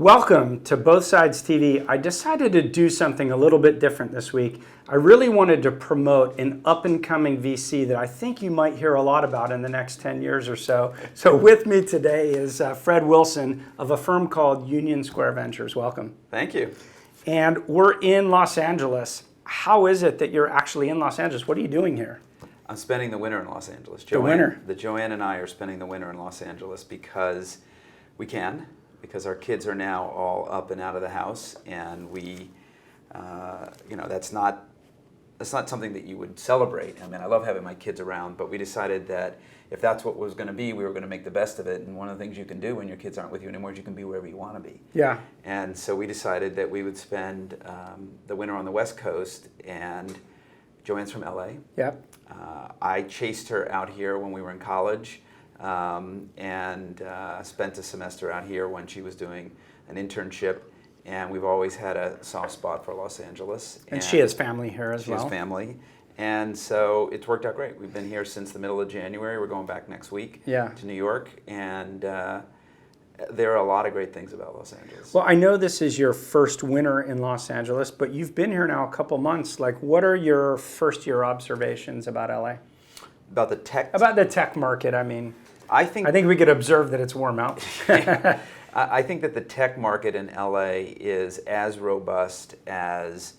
Welcome to Bothsides TV. I decided to do something a little bit different this week. I really wanted to promote an up-and-coming VC that I think you might hear a lot about in the next 10 years or so. So with me today is Fred Wilson of a firm called Union Square Ventures. Welcome. Thank you. And we're in Los Angeles. How is it that you're actually in Los Angeles? What are you doing here? I'm spending the winter in Los Angeles. Joanne and I are spending the winter in Los Angeles because we can. Because our kids are now all up and out of the house, and we, that's not something that you would celebrate. I mean, I love having my kids around, but we decided that if that's what was going to be, we were going to make the best of it. And one of the things you can do when your kids aren't with you anymore is you can be wherever you want to be. Yeah. And so we decided that we would spend the winter on the West Coast, and Joanne's from LA. Yep. I chased her out here when we were in college. And spent a semester out here when she was doing an internship, and we've always had a soft spot for Los Angeles. And she has family here as well. She has family, and so it's worked out great. We've been here since the middle of January. We're going back next week to New York, and there are a lot of great things about Los Angeles. Well, I know this is your first winter in Los Angeles, but you've been here now a couple months. Like, what are your first-year observations about LA? About the tech? About the tech market, I mean. I think we could observe that it's warm out. I think that the tech market in LA is as robust as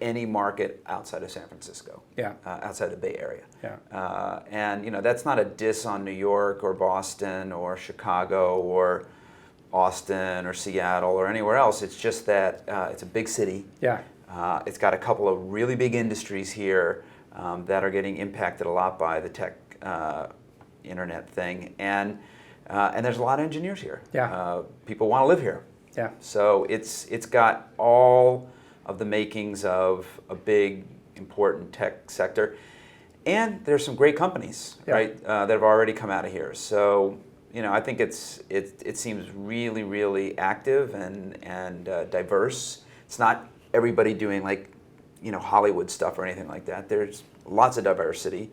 any market outside of San Francisco. Yeah. Outside the Bay Area. Yeah. And that's not a diss on New York or Boston or Chicago or Austin or Seattle or anywhere else. It's just that it's a big city. Yeah. It's got a couple of really big industries here that are getting impacted a lot by the tech internet thing, and there's a lot of engineers here. Yeah. People want to live here. Yeah. So it's got all of the makings of a big, important tech sector, and there's some great companies, right, that have already come out of here. So I think it seems really, really active and diverse. It's not everybody doing Hollywood stuff or anything like that. There's lots of diversity.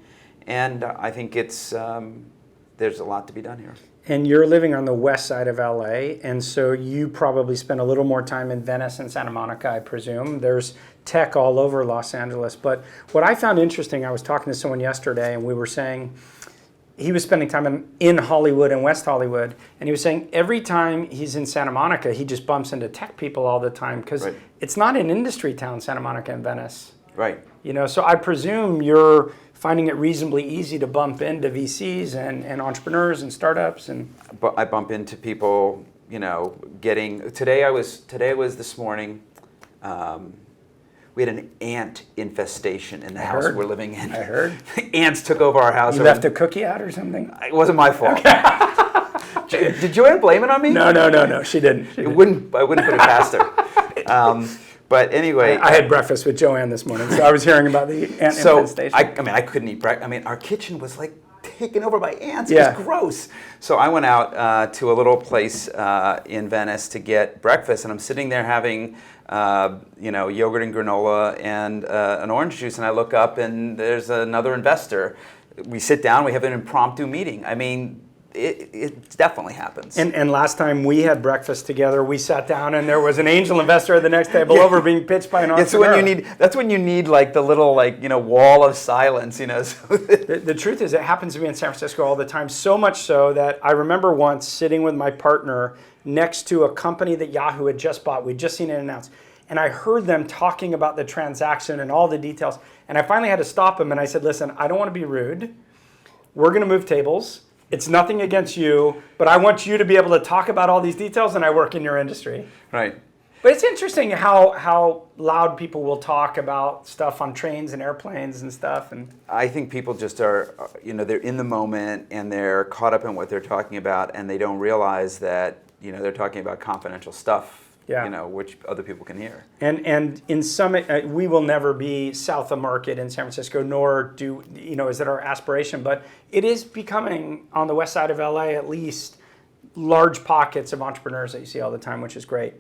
And I think there's a lot to be done here. And you're living on the west side of LA, and so you probably spend a little more time in Venice and Santa Monica, I presume. There's tech all over Los Angeles. But what I found interesting, I was talking to someone yesterday, and we were saying he was spending time in Hollywood and West Hollywood, and he was saying every time he's in Santa Monica, he just bumps into tech people all the time because it's not an industry town, Santa Monica and Venice. Right. So I presume you're finding it reasonably easy to bump into VCs and entrepreneurs and startups But I bump into people, Today was this morning. We had an ant infestation in the house we're living in. I heard. Ants took over our house. You left a cookie out or something? It wasn't my fault. Okay. Did Joanne blame it on me? No, she didn't. I wouldn't put it past her. But anyway, I had breakfast with Joanne this morning, so I was hearing about the ant infestation. I couldn't eat breakfast. Our kitchen was taken over by ants. It was gross. So I went out to a little place in Venice to get breakfast, and I'm sitting there having yogurt and granola and an orange juice, and I look up and there's another investor. We sit down, we have an impromptu meeting. It definitely happens. And last time we had breakfast together, we sat down and there was an angel investor at the next table over being pitched by an entrepreneur. That's when you need the little wall of silence. The truth is, it happens to me in San Francisco all the time. So much so that I remember once sitting with my partner next to a company that Yahoo had just bought. We'd just seen it announced, and I heard them talking about the transaction and all the details. And I finally had to stop them, and I said, "Listen, I don't want to be rude. We're going to move tables. It's nothing against you, but I want you to be able to talk about all these details, and I work in your industry." Right. But it's interesting how loud people will talk about stuff on trains and airplanes and stuff. And I think people just are, they're in the moment, and they're caught up in what they're talking about, and they don't realize that, they're talking about confidential stuff. Which other people can hear. And in some, we will never be south of market in San Francisco, nor is it our aspiration, but it is becoming, on the west side of LA at least, large pockets of entrepreneurs that you see all the time, which is great.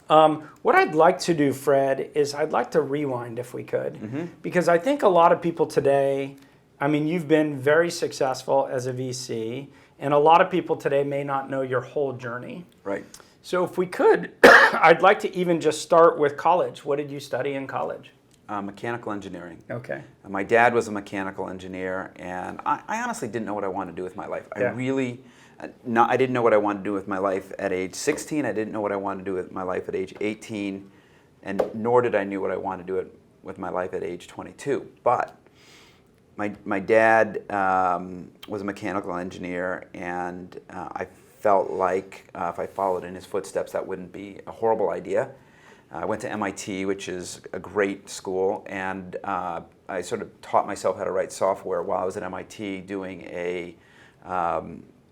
What I'd like to do, Fred, is I'd like to rewind if we could, because I think a lot of people today, you've been very successful as a VC, and a lot of people today may not know your whole journey. Right. So if we could, I'd like to even just start with college. What did you study in college? Mechanical engineering. Okay. My dad was a mechanical engineer, and I honestly didn't know what I wanted to do with my life. Yeah. I didn't know what I wanted to do with my life at age 16. I didn't know what I wanted to do with my life at age 18, and nor did I know what I wanted to do with my life at age 22. But my dad was a mechanical engineer, and I felt like if I followed in his footsteps, that wouldn't be a horrible idea. I went to MIT, which is a great school, and I sort of taught myself how to write software while I was at MIT doing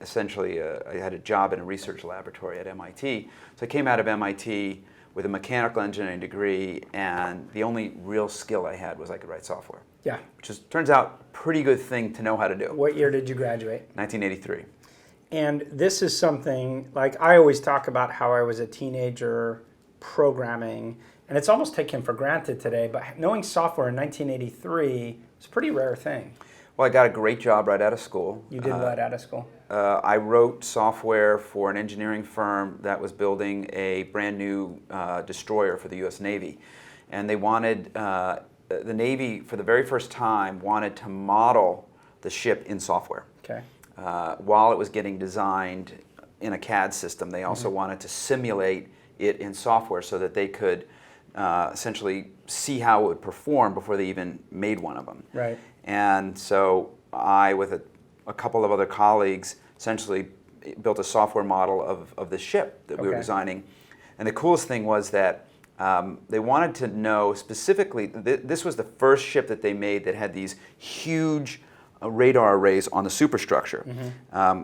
essentially I had a job in a research laboratory at MIT. So I came out of MIT with a mechanical engineering degree, and the only real skill I had was I could write software. Yeah. Which turns out a pretty good thing to know how to do. What year did you graduate? 1983. And this is something, like I always talk about how I was a teenager programming, and it's almost taken for granted today, but knowing software in 1983 is a pretty rare thing. Well, I got a great job right out of school. You did what out of school? I wrote software for an engineering firm that was building a brand new destroyer for the U.S. Navy. And they wanted, the Navy, for the very first time, wanted to model the ship in software. Okay. While it was getting designed in a CAD system, they also wanted to simulate it in software so that they could essentially see how it would perform before they even made one of them. Right. And so I, with a couple of other colleagues, essentially built a software model of the ship that we were designing. And the coolest thing was that they wanted to know specifically, this was the first ship that they made that had these huge radar arrays on the superstructure.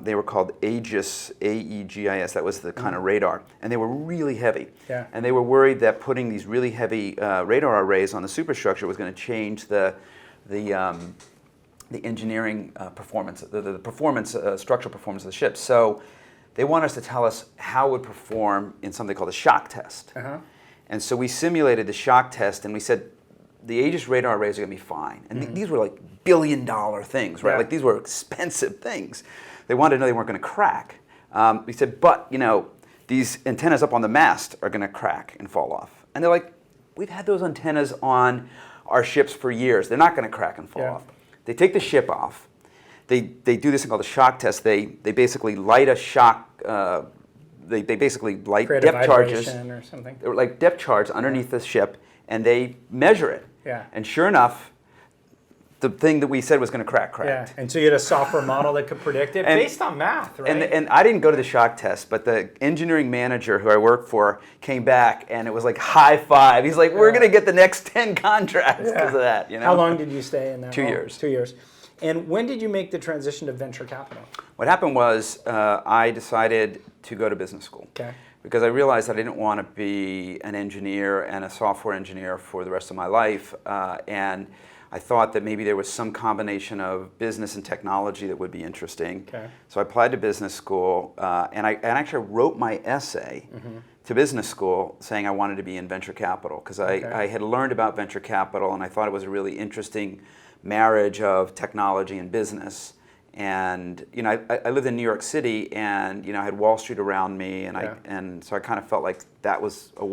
They were called Aegis, A-E-G-I-S, that was the kind of radar. And they were really heavy. Yeah. And they were worried that putting these really heavy radar arrays on the superstructure was going to change the engineering performance, the performance, structural performance of the ship. So they want us to tell us how it would perform in something called a shock test. And so we simulated the shock test, and we said, the Aegis radar arrays are going to be fine. And these were like billion-dollar things, right? Yeah. Like these were expensive things. They wanted to know they weren't going to crack. We said, but these antennas up on the mast are going to crack and fall off. And they're like, we've had those antennas on our ships for years. They're not going to crack and fall off. They take the ship off. They do this thing called a shock test. They basically light a shock. They basically light Create depth a charges or something. They're like depth charges underneath the ship, and they measure it. Yeah. And sure enough, the thing that we said was going to cracked. Yeah. And so you had a software model that could predict it based on math, right? And I didn't go to the shock test, but the engineering manager who I worked for came back, and it was like high five. He's like, "We're going to get the next 10 contracts because of that." How long did you stay in that 2 role? years. 2 years. And when did you make the transition to venture capital? What happened was I decided to go to business school. Okay. Because I realized I didn't want to be an engineer and a software engineer for the rest of my life. And I thought that maybe there was some combination of business and technology that would be interesting. Okay. So I applied to business school, and I actually wrote my essay to business school saying I wanted to be in venture capital, because I had learned about venture capital, and I thought it was a really interesting marriage of technology and business. And I lived in New York City, and I had Wall Street around me, and so I kind of felt like that was a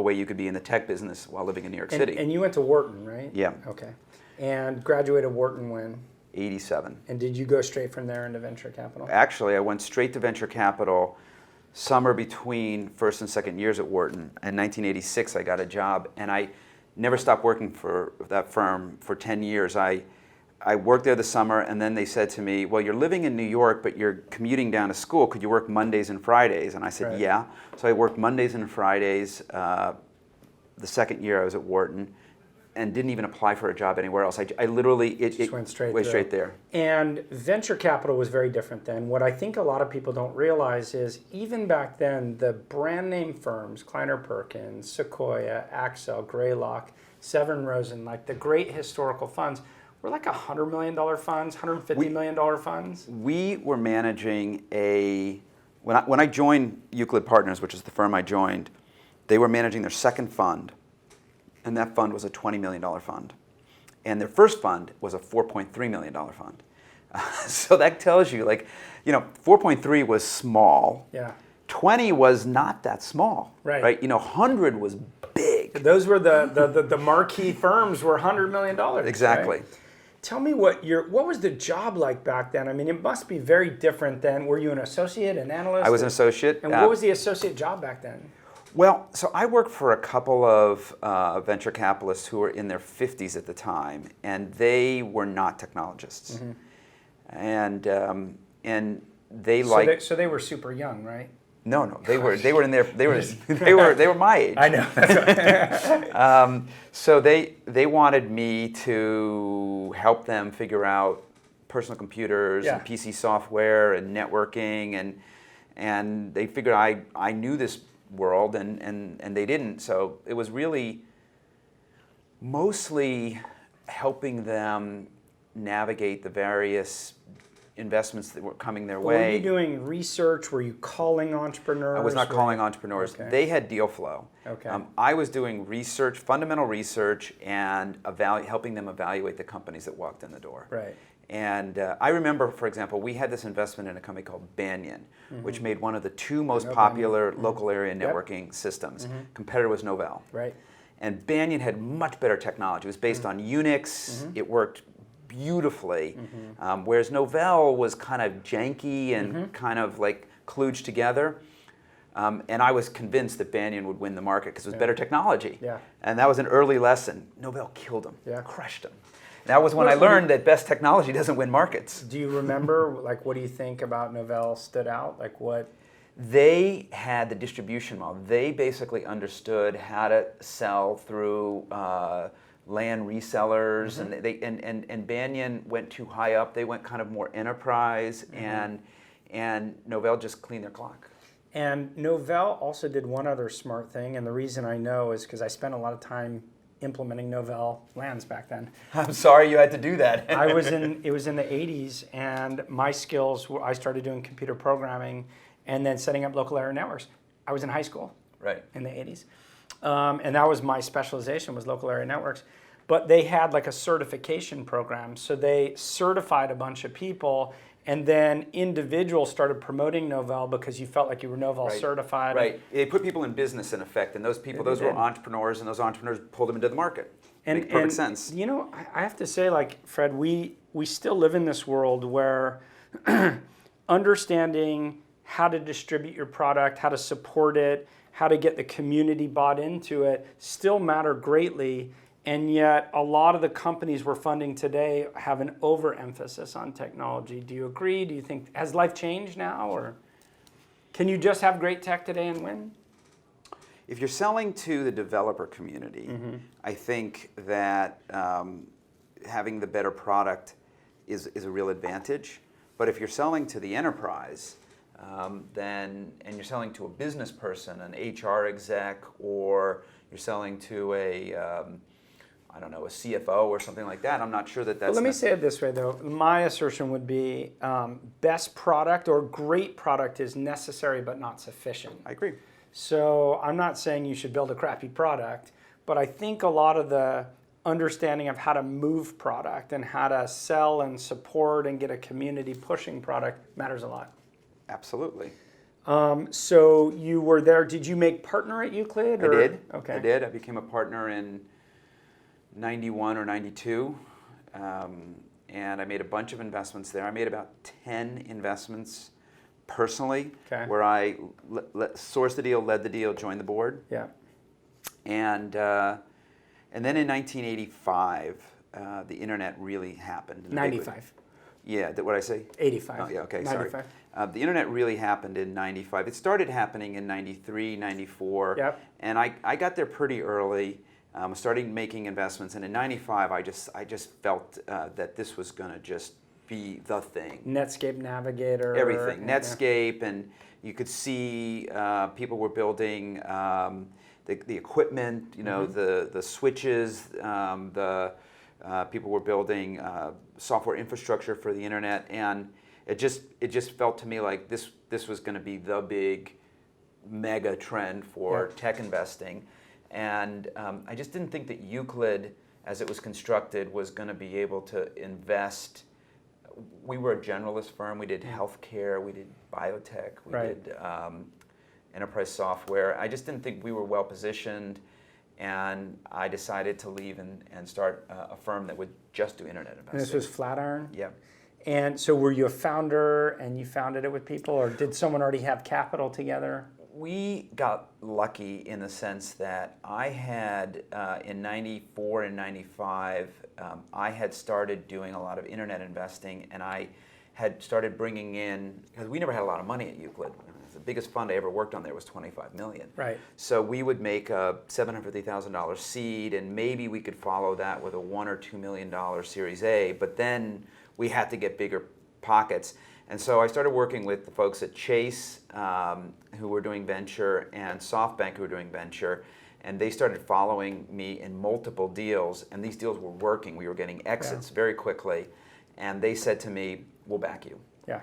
way you could be in the tech business while living in New York City. And you went to Wharton, right? Yeah. Okay. And graduated Wharton when? 87. And did you go straight from there into venture capital? Actually, I went straight to venture capital summer between first and second years at Wharton. In 1986, I got a job, and I never stopped working for that firm for 10 years. I worked there the summer, and then they said to me, well, you're living in New York, but you're commuting down to school. Could you work Mondays and Fridays? And I said, yeah. So I worked Mondays and Fridays the second year I was at Wharton, and didn't even apply for a job anywhere else. I literally Just went straight there. And venture capital was very different then. What I think a lot of people don't realize is even back then, the brand name firms, Kleiner Perkins, Sequoia, Axel, Greylock, Severn Rosen, like the great historical funds, were like $100 million funds, $150 million funds. We were managing when I joined Euclid Partners, which is the firm I joined, they were managing their second fund, and that fund was a $20 million fund. And their first fund was a $4.3 million fund. So that tells you, 4.3 was small. Yeah. 20 was not that small, Right. right? 100 was big. Those were the marquee firms were $100 million. Exactly. Right? Tell me what was the job like back then? I mean, it must be very different than, were you an associate, an analyst? I was an associate. And what was the associate job back then? Well, so I worked for a couple of venture capitalists who were in their 50s at the time, and they were not technologists. And they So they were super young, right? No, they were my age. I know. So they wanted me to help them figure out personal computers and PC software and networking, and they figured I knew this world and they didn't. So it was really mostly helping them navigate the various investments that were coming their way. Were you doing research? Were you calling entrepreneurs? I was not calling entrepreneurs. Okay. They had deal flow. Okay. I was doing research, fundamental research, and helping them evaluate the companies that walked in the door. Right. And I remember, for example, we had this investment in a company called Banyan, which made one of the two most popular local area networking systems. Competitor was Novell. Right. And Banyan had much better technology. It was based on Unix. It worked beautifully, whereas Novell was kind of janky and kind of like kludged together. And I was convinced that Banyan would win the market because it was better technology. Yeah. And that was an early lesson. Novell killed them, Yeah. crushed them. That was when I learned that best technology doesn't win markets. Do you remember, like, what do you think about Novell stood out? Like, what? They had the distribution model. They basically understood how to sell through land resellers, and Banyan went too high up. They went kind of more enterprise, and Novell just cleaned their clock. And Novell also did one other smart thing, and the reason I know is because I spent a lot of time implementing Novell lands back then. I'm sorry you had to do that. It was in the 80s, and my skills were, I started doing computer programming and then setting up local area networks. I was in high school in the 80s. And that was my specialization, was local area networks. But they had like a certification program. So they certified a bunch of people, and then individuals started promoting Novell because you felt like you were Novell certified. Right. They put people in business, in effect, and those people, those were entrepreneurs, and those entrepreneurs pulled them into the market. Makes perfect sense. You know, I have to say, like, Fred, we still live in this world where understanding how to distribute your product, how to support it, how to get the community bought into it still matter greatly. And yet a lot of the companies we're funding today have an overemphasis on technology. Do you agree? Do you think, has life changed now? Or can you just have great tech today and win? If you're selling to the developer community, I think that having the better product is a real advantage. But if you're selling to the enterprise, and you're selling to a business person, an HR exec, or you're selling to a CFO or something like that, I'm not sure that that's... But let me say it this way, though. My assertion would be best product or great product is necessary but not sufficient. I agree. So I'm not saying you should build a crappy product, but I think a lot of the understanding of how to move product and how to sell and support and get a community pushing product matters a lot. Absolutely. So you were there. Did you make partner at Euclid? Or? I did. Okay. I did. I became a partner in 91 or 92, and I made a bunch of investments there. I made about 10 investments personally, where I sourced the deal, led the deal, joined the board. Yeah. And then in 1985, the internet really happened. 95. Yeah, what did I say? 85. Oh, yeah, okay, 95. sorry. The internet really happened in 95. It started happening in 93, 94. Yep. And I got there pretty early. Started making investments, and in 95, I just felt that this was going to just be the thing. Netscape Navigator. Everything. Netscape, and you could see people were building the equipment, the switches, people were building software infrastructure for the internet, and it just felt to me like this was going to be the big mega trend for tech investing. And I just didn't think that Euclid, as it was constructed, was going to be able to invest. We were a generalist firm. We did healthcare. We did biotech. We did enterprise software. I just didn't think we were well positioned, and I decided to leave and start a firm that would just do internet investing. And this was Flatiron? Yeah. And so were you a founder and you founded it with people, or did someone already have capital together? We got lucky in the sense that I had, in 94 and 95, I had started doing a lot of internet investing, and I had started bringing in, because we never had a lot of money at Euclid. The biggest fund I ever worked on there was $25 million. Right. So we would make a $750,000 seed, and maybe we could follow that with a $1 or $2 million Series A, but then we had to get bigger pockets. And so I started working with the folks at Chase, who were doing venture, and SoftBank, who were doing venture, and they started following me in multiple deals, and these deals were working. We were getting exits very quickly, and they said to me, "We'll back you." Yeah.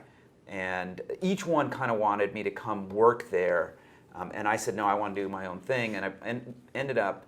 And each one kind of wanted me to come work there, and I said, "No, I want to do my own thing," and I ended up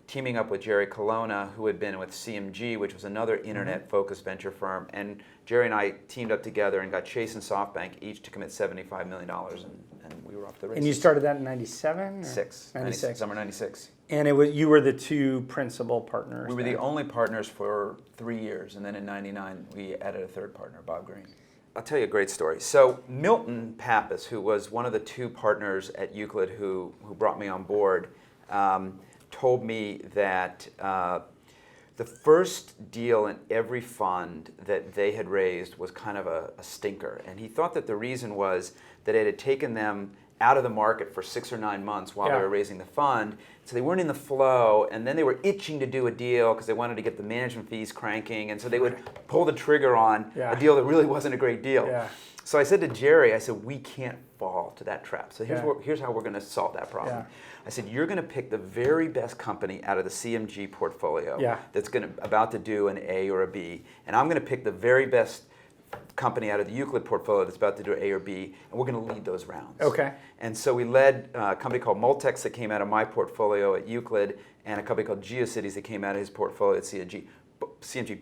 teaming up with Jerry Colonna, who had been with CMG, which was another internet-focused venture firm. And Jerry and I teamed up together and got Chase and SoftBank each to commit $75 million, and we were off the races. And you started that in 97? 96. Summer 96. And it was, you were the two principal partners? We were the only partners for 3 years, and then in 99, we added a third partner, Bob Green. I'll tell you a great story. So Milton Pappas, who was one of the two partners at Euclid who brought me on board, told me that the first deal in every fund that they had raised was kind of a stinker. And he thought that the reason was that it had taken them out of the market for 6 or 9 months while they were raising the fund. So they weren't in the flow, and then they were itching to do a deal because they wanted to get the management fees cranking, and so they would pull the trigger on a deal that really wasn't a great deal. Yeah. So I said to Jerry, I said, we can't fall to that trap. So here's how we're going to solve that problem. Yeah. I said, you're going to pick the very best company out of the CMG portfolio that's about to do an A or a B, and I'm going to pick the very best company out of the Euclid portfolio that's about to do A or B, and we're going to lead those rounds. Okay. And so we led a company called Multex that came out of my portfolio at Euclid, and a company called GeoCities that came out of his portfolio at CMG.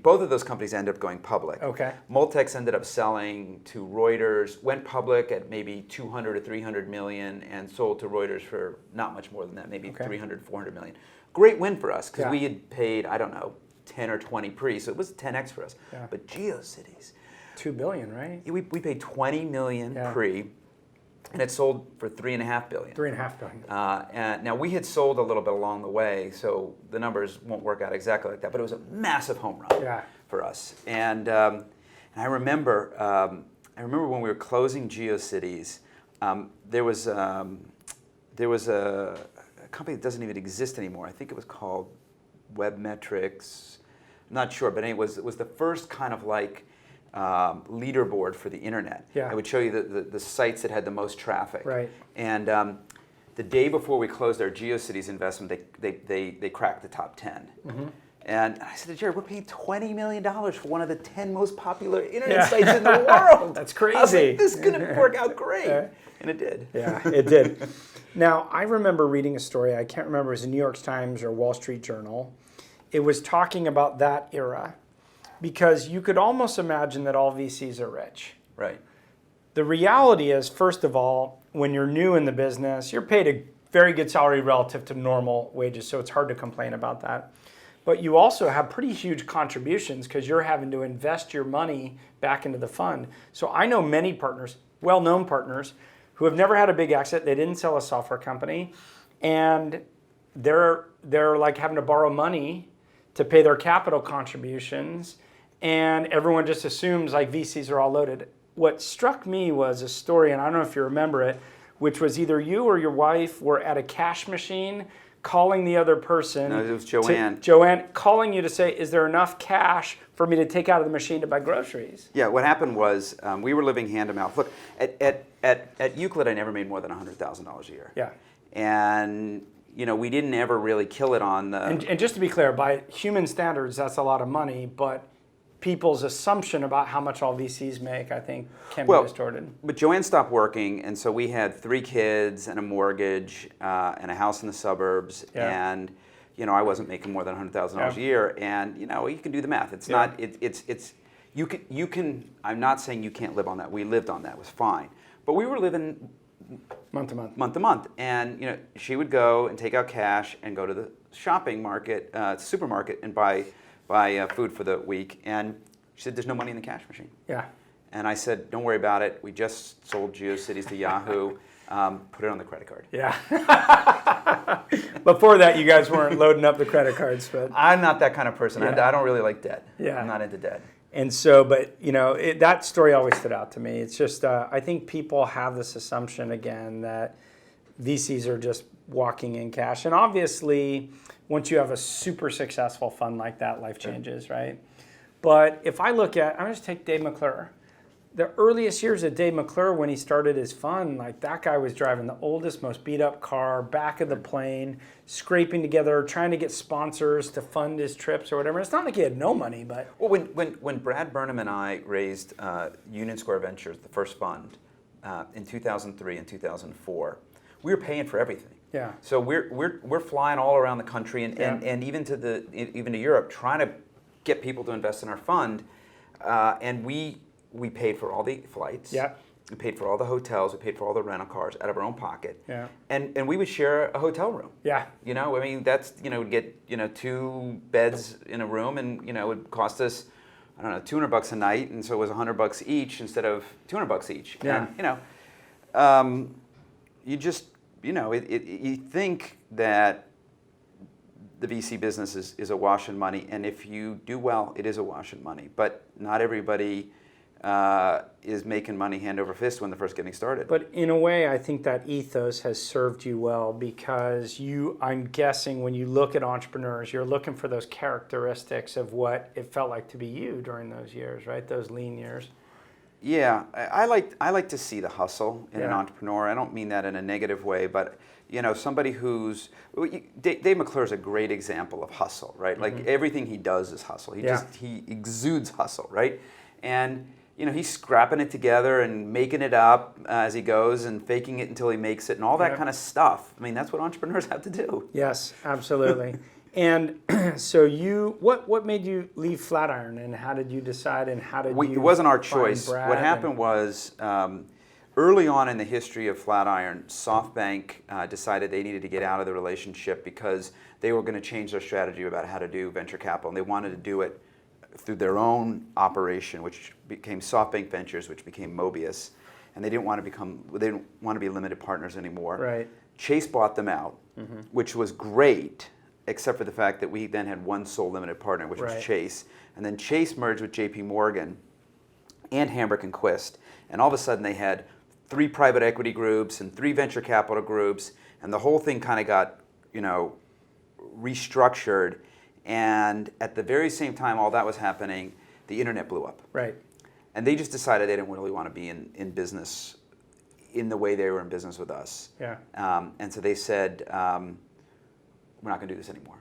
Both of those companies ended up going public. Okay. Multex ended up selling to Reuters, went public at maybe 200 or 300 million, and sold to Reuters for not much more than that, maybe 300, 400 million. Great win for us, because we had paid, I don't know, 10 or 20 pre, so it was 10x for us. Yeah. But GeoCities, $2 billion, right? We paid 20 million pre, and it sold for $3.5 billion. $3.5 billion. And now we had sold a little bit along the way, so the numbers won't work out exactly like that. But it was a massive home run for us. And I remember when we were closing GeoCities, there was a company that doesn't even exist anymore. I think it was called Webmetrics. I'm not sure, but anyway, it was the first kind of like leaderboard for the internet. Yeah. I would show you the sites that had the most traffic. Right. And the day before we closed our GeoCities investment, they cracked the top 10. Mm-hmm. And I said to Jerry, we're paying $20 million for one of the 10 most popular internet sites in the world. That's crazy. I was like, this is going to work out great. And it did. Yeah, it did. Now, I remember reading a story, I can't remember if it was the New York Times or Wall Street Journal. It was talking about that era, because you could almost imagine that all VCs are rich. Right. The reality is, first of all, when you're new in the business, you're paid a very good salary relative to normal wages, so it's hard to complain about that. But you also have pretty huge contributions because you're having to invest your money back into the fund. So I know many partners, well-known partners, who have never had a big exit. They didn't sell a software company, and they're like having to borrow money to pay their capital contributions, and everyone just assumes like VCs are all loaded. What struck me was a story, and I don't know if you remember it, which was either you or your wife were at a cash machine calling the other person. No, it was Joanne. Joanne calling you to say, is there enough cash for me to take out of the machine to buy groceries? Yeah, what happened was we were living hand to mouth. Look, at Euclid, I never made more than $100,000 a year. Yeah. And we didn't ever really kill it on the... And just to be clear, by human standards, that's a lot of money, but people's assumption about how much all VCs make, I think, can be distorted. But Joanne stopped working, and so we had 3 kids and a mortgage and a house in the suburbs, and I wasn't making more than $100,000 a year, and you can do the math. It's not. You can. I'm not saying you can't live on that. We lived on that. It was fine, but we were living Month to month. Month to month. And she would go and take out cash and go to the shopping market, supermarket, and buy food for the week. And she said, there's no money in the cash machine. Yeah. And I said, don't worry about it. We just sold GeoCities to Yahoo. Put it on the credit card. Yeah. Before that, you guys weren't loading up the credit cards, but I'm not that kind of person. Yeah. I don't really like debt. Yeah. I'm not into debt. And so, but that story always stood out to me. It's just, I think people have this assumption again that VCs are just walking in cash. And obviously, once you have a super successful fund like that, life changes, right? But if I look at, I'm going to take Dave McClure. The earliest years of Dave McClure, when he started his fund, like that guy was driving the oldest, most beat up car, back of the plane, scraping together, trying to get sponsors to fund his trips or whatever. It's not like he had no money, but well, when Brad Burnham and I raised Union Square Ventures, the first fund, in 2003 and 2004, we were paying for everything. yeah, So we're flying all around the country and even to Europe, trying to get people to invest in our fund, and we paid for all the flights. Yeah. We paid for all the hotels. We paid for all the rental cars out of our own pocket. Yeah. And we would share a hotel room. yeah, I mean, that's, we'd get 2 beds in a room, and, it would cost us, I don't know, $200 a night. And so it was $100 each instead of $200 each. Yeah. And, you just, you think that the VC business is awash in money. And if you do well, it is awash in money. But not everybody is making money hand over fist when they're first getting started. But in a way, I think that ethos has served you well because I'm guessing when you look at entrepreneurs, you're looking for those characteristics of what it felt like to be you during those years, right? Those lean years. Yeah, I like to see the hustle in an Yeah. entrepreneur. I don't mean that in a negative way, but somebody who's Dave McClure is a great example of hustle, right? Like everything he does is hustle. He exudes hustle, right? And he's scrapping it together and making it up as he goes and faking it until he makes it and all that kind of stuff. I mean, that's what entrepreneurs have to do. Yes, absolutely. And so what made you leave Flatiron, and how did you decide, and how did you It wasn't our find choice. Brad What happened was early on in the history of Flatiron, SoftBank decided they needed to get out of the relationship because they were going to change their strategy about how to do venture capital, and they wanted to do it through their own operation, which became SoftBank Ventures, which became Mobius, and they didn't want to be limited partners anymore. Right. Chase bought them out, which was great, except for the fact that we then had one sole limited partner, which was Chase, and then Chase merged with J.P. Morgan and Hambrick and Quist, and all of a sudden they had 3 private equity groups and 3 venture capital groups, and the whole thing kind of got restructured. And at the very same time all that was happening, the internet blew up. Right. And they just decided they didn't really want to be in business in the way they were in business with us. Yeah. And so they said, we're not going to do this anymore.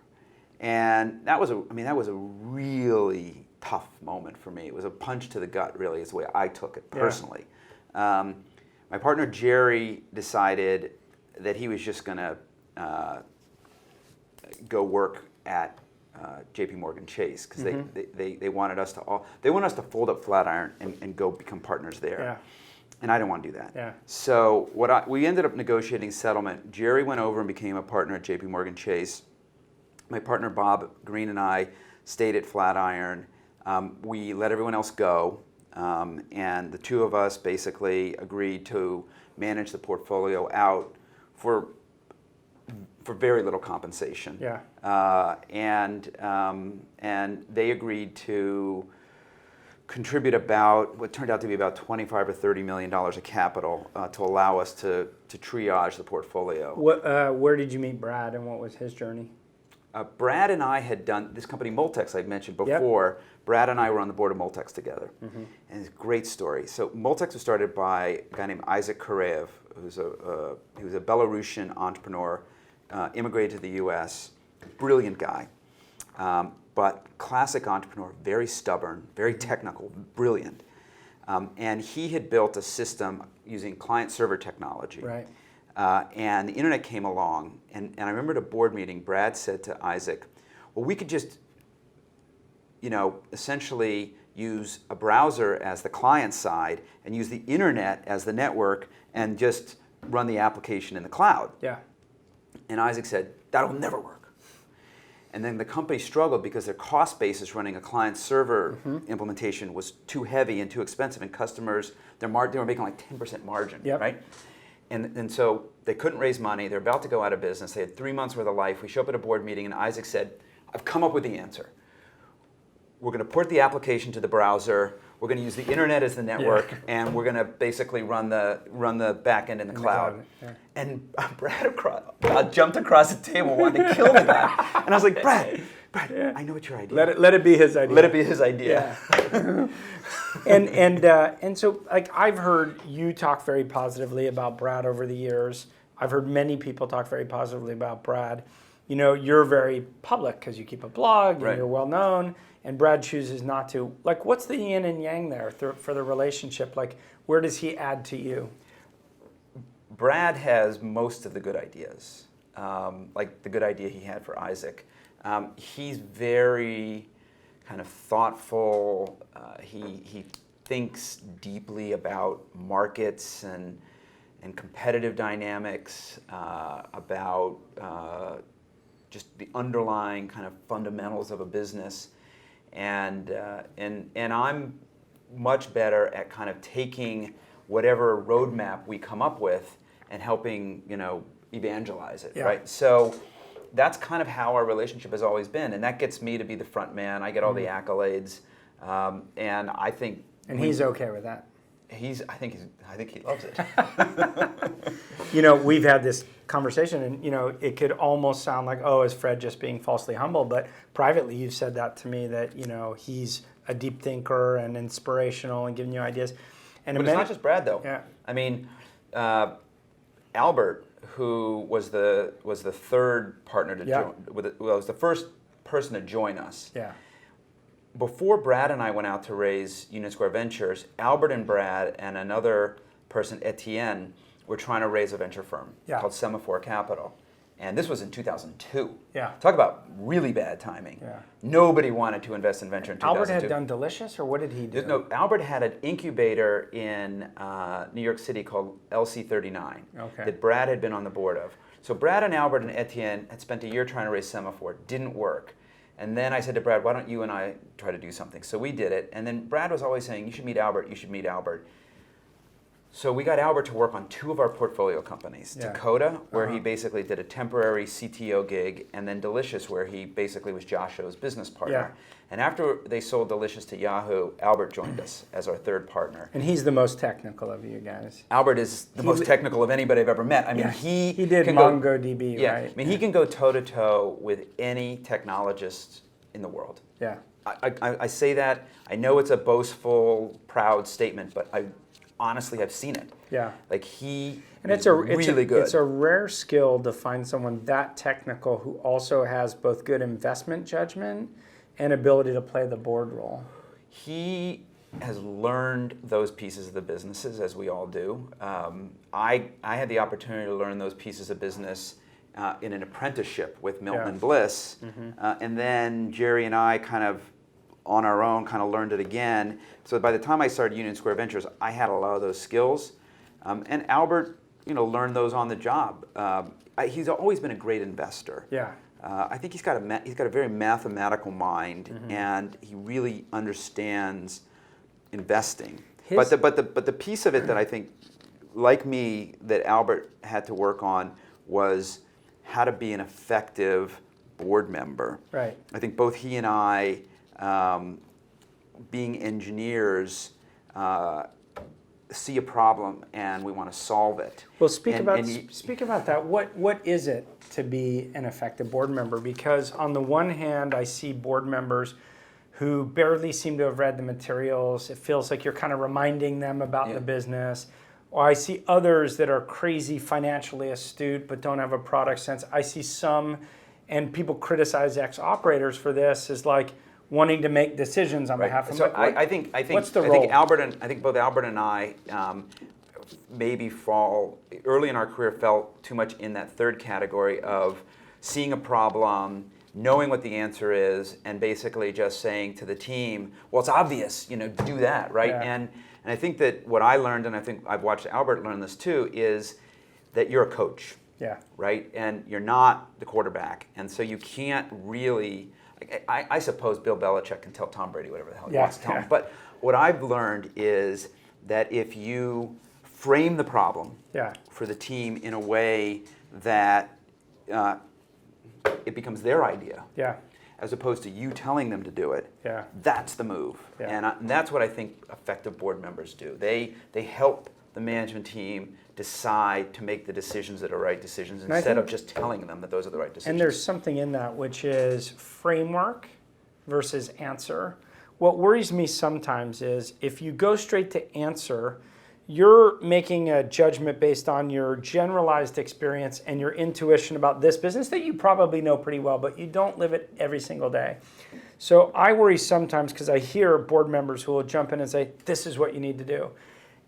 And that was a really tough moment for me. It was a punch to the gut, really, is the way I took it personally. Yeah. My partner Jerry decided that he was just going to go work at J.P. Morgan Chase because they wanted us to fold up Flatiron and go become partners there. Yeah. And I didn't want to do that. Yeah. So we ended up negotiating settlement. Jerry went over and became a partner at J.P. Morgan Chase. My partner Bob Green and I stayed at Flatiron. We let everyone else go, and the 2 of us basically agreed to manage the portfolio out for very little compensation. Yeah. And they agreed to contribute about what turned out to be about $25 or $30 million of capital to allow us to triage the portfolio. Where did you meet Brad, and what was his journey? Brad and I had done this company Multex I mentioned before. Yep. Brad and I were on the board of Multex together, and it's a great story. So Multex was started by a guy named Isaac Kareev, he was a Belarusian entrepreneur, immigrated to the U.S. Brilliant guy, but classic entrepreneur, very stubborn, very technical, brilliant, and he had built a system using client-server technology. Right. And the internet came along, and I remember at a board meeting, Brad said to Isaac, well, we could just, essentially use a browser as the client side and use the internet as the network and just run the application in the cloud. Yeah. And Isaac said, that'll never work. And then the company struggled because their cost basis running a client server implementation was too heavy and too expensive, and customers, they were making like 10% margin, right? And so they couldn't raise money. They're about to go out of business. They had 3 months worth of life. We show up at a board meeting, and Isaac said, I've come up with the answer. We're going to port the application to the browser. We're going to use the internet as the network, and we're going to basically run the back end in the cloud. And Brad jumped across the table, wanted to kill the guy. And I was like, Brad, I know it's your idea. Let it be his idea. Let it be his idea. Yeah. and so, like, I've heard you talk very positively about Brad over the years. I've heard many people talk very positively about Brad. You know, you're very public because you keep a blog and you're well known. And Brad chooses not to. Like, what's the yin and yang there for the relationship? Like, where does he add to you? Brad has most of the good ideas, like the good idea he had for Isaac. He's very kind of thoughtful. He thinks deeply about markets and competitive dynamics, about just the underlying kind of fundamentals of a business. And I'm much better at kind of taking whatever roadmap we come up with and helping, evangelize it, right? So that's kind of how our relationship has always been, and that gets me to be the front man. I get all the accolades, and I think. And he's okay with that. I think he loves it. We've had this conversation, and it could almost sound like, oh, is Fred just being falsely humble? But privately, you've said that to me, that he's a deep thinker and inspirational and giving you ideas. And but it's not just Brad, though. Yeah. I mean, Albert, who was the third partner to join, was the first person to join us. Yeah. Before Brad and I went out to raise Union Square Ventures, Albert and Brad and another person, Etienne, were trying to raise a venture firm called Semaphore Capital. And this was in 2002. Yeah. Talk about really bad timing. Yeah. Nobody wanted to invest in venture in 2002. Albert had done Delicious, or what did he do? No, Albert had an incubator in New York City called LC39 that Brad had been on the board of. So Brad and Albert and Etienne had spent a year trying to raise Semaphore. Didn't work. And then I said to Brad, why don't you and I try to do something? So we did it. And then Brad was always saying, you should meet Albert, you should meet Albert. So we got Albert to work on two of our portfolio companies. Dakota, where he basically did a temporary CTO gig, and then Delicious, where he basically was Joshua's business partner. And after they sold Delicious to Yahoo, Albert joined us as our third partner. And he's the most technical of you guys. Albert is the most technical of anybody I've ever met. I mean, he did MongoDB, right? I mean, he can go toe-to-toe with any technologist in the world. Yeah. I say that. I know it's a boastful, proud statement, but I honestly have seen it. Yeah. Like he and is really good. It's a rare skill to find someone that technical who also has both good investment judgment and ability to play the board role. He has learned those pieces of the businesses, as we all do. I had the opportunity to learn those pieces of business in an apprenticeship with Milton and Bliss. And then Jerry and I kind of on our own kind of learned it again. So by the time I started Union Square Ventures, I had a lot of those skills. And Albert, learned those on the job. He's always been a great investor. Yeah. I think he's got a very mathematical mind, and he really understands investing. But the piece of it that I think, like me, that Albert had to work on was how to be an effective board member. Right. I think both he and I, being engineers, see a problem and we want to solve it. Well, speak about that. What is it to be an effective board member? Because on the one hand, I see board members who barely seem to have read the materials. It feels like you're kind of reminding them about the business. Or I see others that are crazy financially astute but don't have a product sense. I see some, and people criticize ex-operators for this, is like wanting to make decisions on behalf of. So I think what's the role? I think both Albert and I maybe fall early in our career fell too much in that third category of seeing a problem, knowing what the answer is, and basically just saying to the team, well, it's obvious, do that, right? And I think that what I learned, and I think I've watched Albert learn this too, is that you're a coach. Yeah. Right? And you're not the quarterback. And so you can't really, I suppose Bill Belichick can tell Tom Brady whatever the hell he wants to tell him. But what I've learned is that if you frame the problem for the team in a way that it becomes their idea, as opposed to you telling them to do it, that's the move. And that's what I think effective board members do. They help the management team decide to make the decisions that are right decisions instead of just telling them that those are the right decisions. And there's something in that, which is framework versus answer. What worries me sometimes is if you go straight to answer, you're making a judgment based on your generalized experience and your intuition about this business that you probably know pretty well, but you don't live it every single day. So I worry sometimes because I hear board members who will jump in and say, this is what you need to do.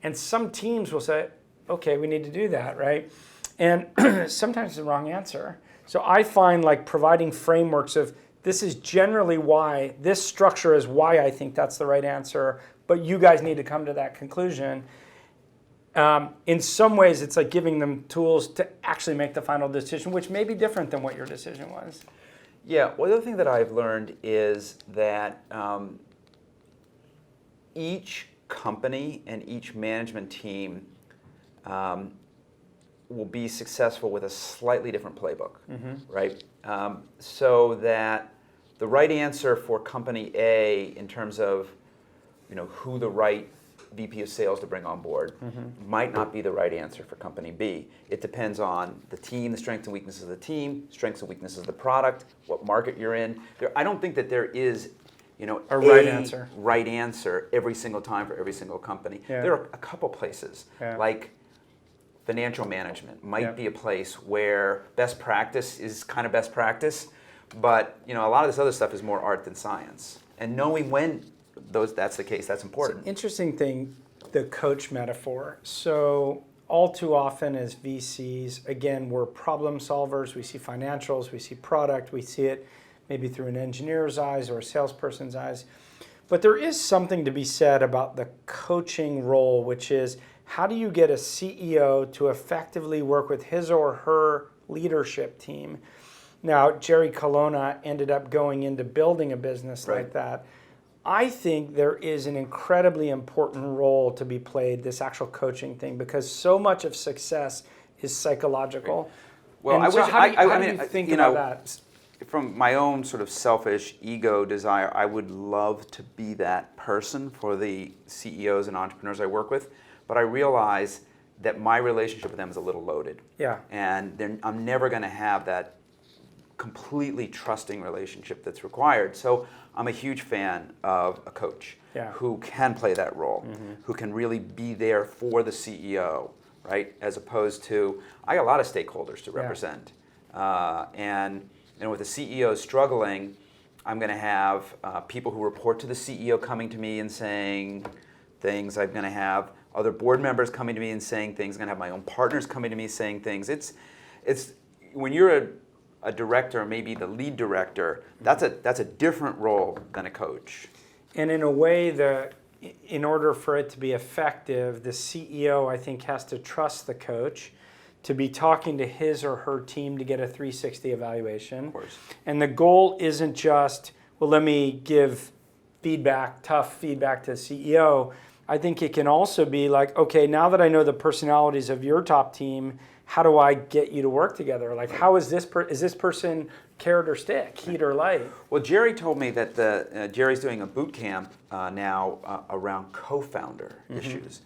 And some teams will say, okay, we need to do that, right? And sometimes it's the wrong answer. So I find like providing frameworks of this is generally why, this structure is why I think that's the right answer, but you guys need to come to that conclusion. In some ways, it's like giving them tools to actually make the final decision, which may be different than what your decision was. Yeah, well, the other thing that I've learned is that each company and each management team will be successful with a slightly different playbook, right? So that the right answer for company A in terms of who the right VP of sales to bring on board might not be the right answer for company B. It depends on the team, the strengths and weaknesses of the team, strengths and weaknesses of the product, what market you're in. I don't think that there is a right answer every single time for every single company. There are a couple places, like financial management might be a place where best practice is kind of best practice, but a lot of this other stuff is more art than science. And knowing when that's the case, that's important. Interesting thing, the coach metaphor. So all too often as VCs, again, we're problem solvers. We see financials, we see product, we see it maybe through an engineer's eyes or a salesperson's eyes. But there is something to be said about the coaching role, which is how do you get a CEO to effectively work with his or her leadership team? Now, Jerry Colonna ended up going into building a business like that. I think there is an incredibly important role to be played, this actual coaching thing, because so much of success is psychological. Well, and how do you think about that? From my own sort of selfish ego desire, I would love to be that person for the CEOs and entrepreneurs I work with, but I realize that my relationship with them is a little loaded. And I'm never going to have that completely trusting relationship that's required. So I'm a huge fan of a coach who can play that role, who can really be there for the CEO, right? As opposed to, I got a lot of stakeholders to represent. And with the CEO struggling, I'm going to have people who report to the CEO coming to me and saying things. I'm going to have other board members coming to me and saying things. I'm going to have my own partners coming to me saying things. It's when you're a director, maybe the lead director, that's a different role than a coach. And in a way, in order for it to be effective, the CEO, I think, has to trust the coach to be talking to his or her team to get a 360 evaluation. Of course. And the goal isn't just, well, let me give feedback, tough feedback to the CEO. I think it can also be like, okay, now that I know the personalities of your top team, how do I get you to work together? Like, how is this person carrot or stick, heat or light? Well, Jerry told me that Jerry's doing a boot camp now around co-founder issues.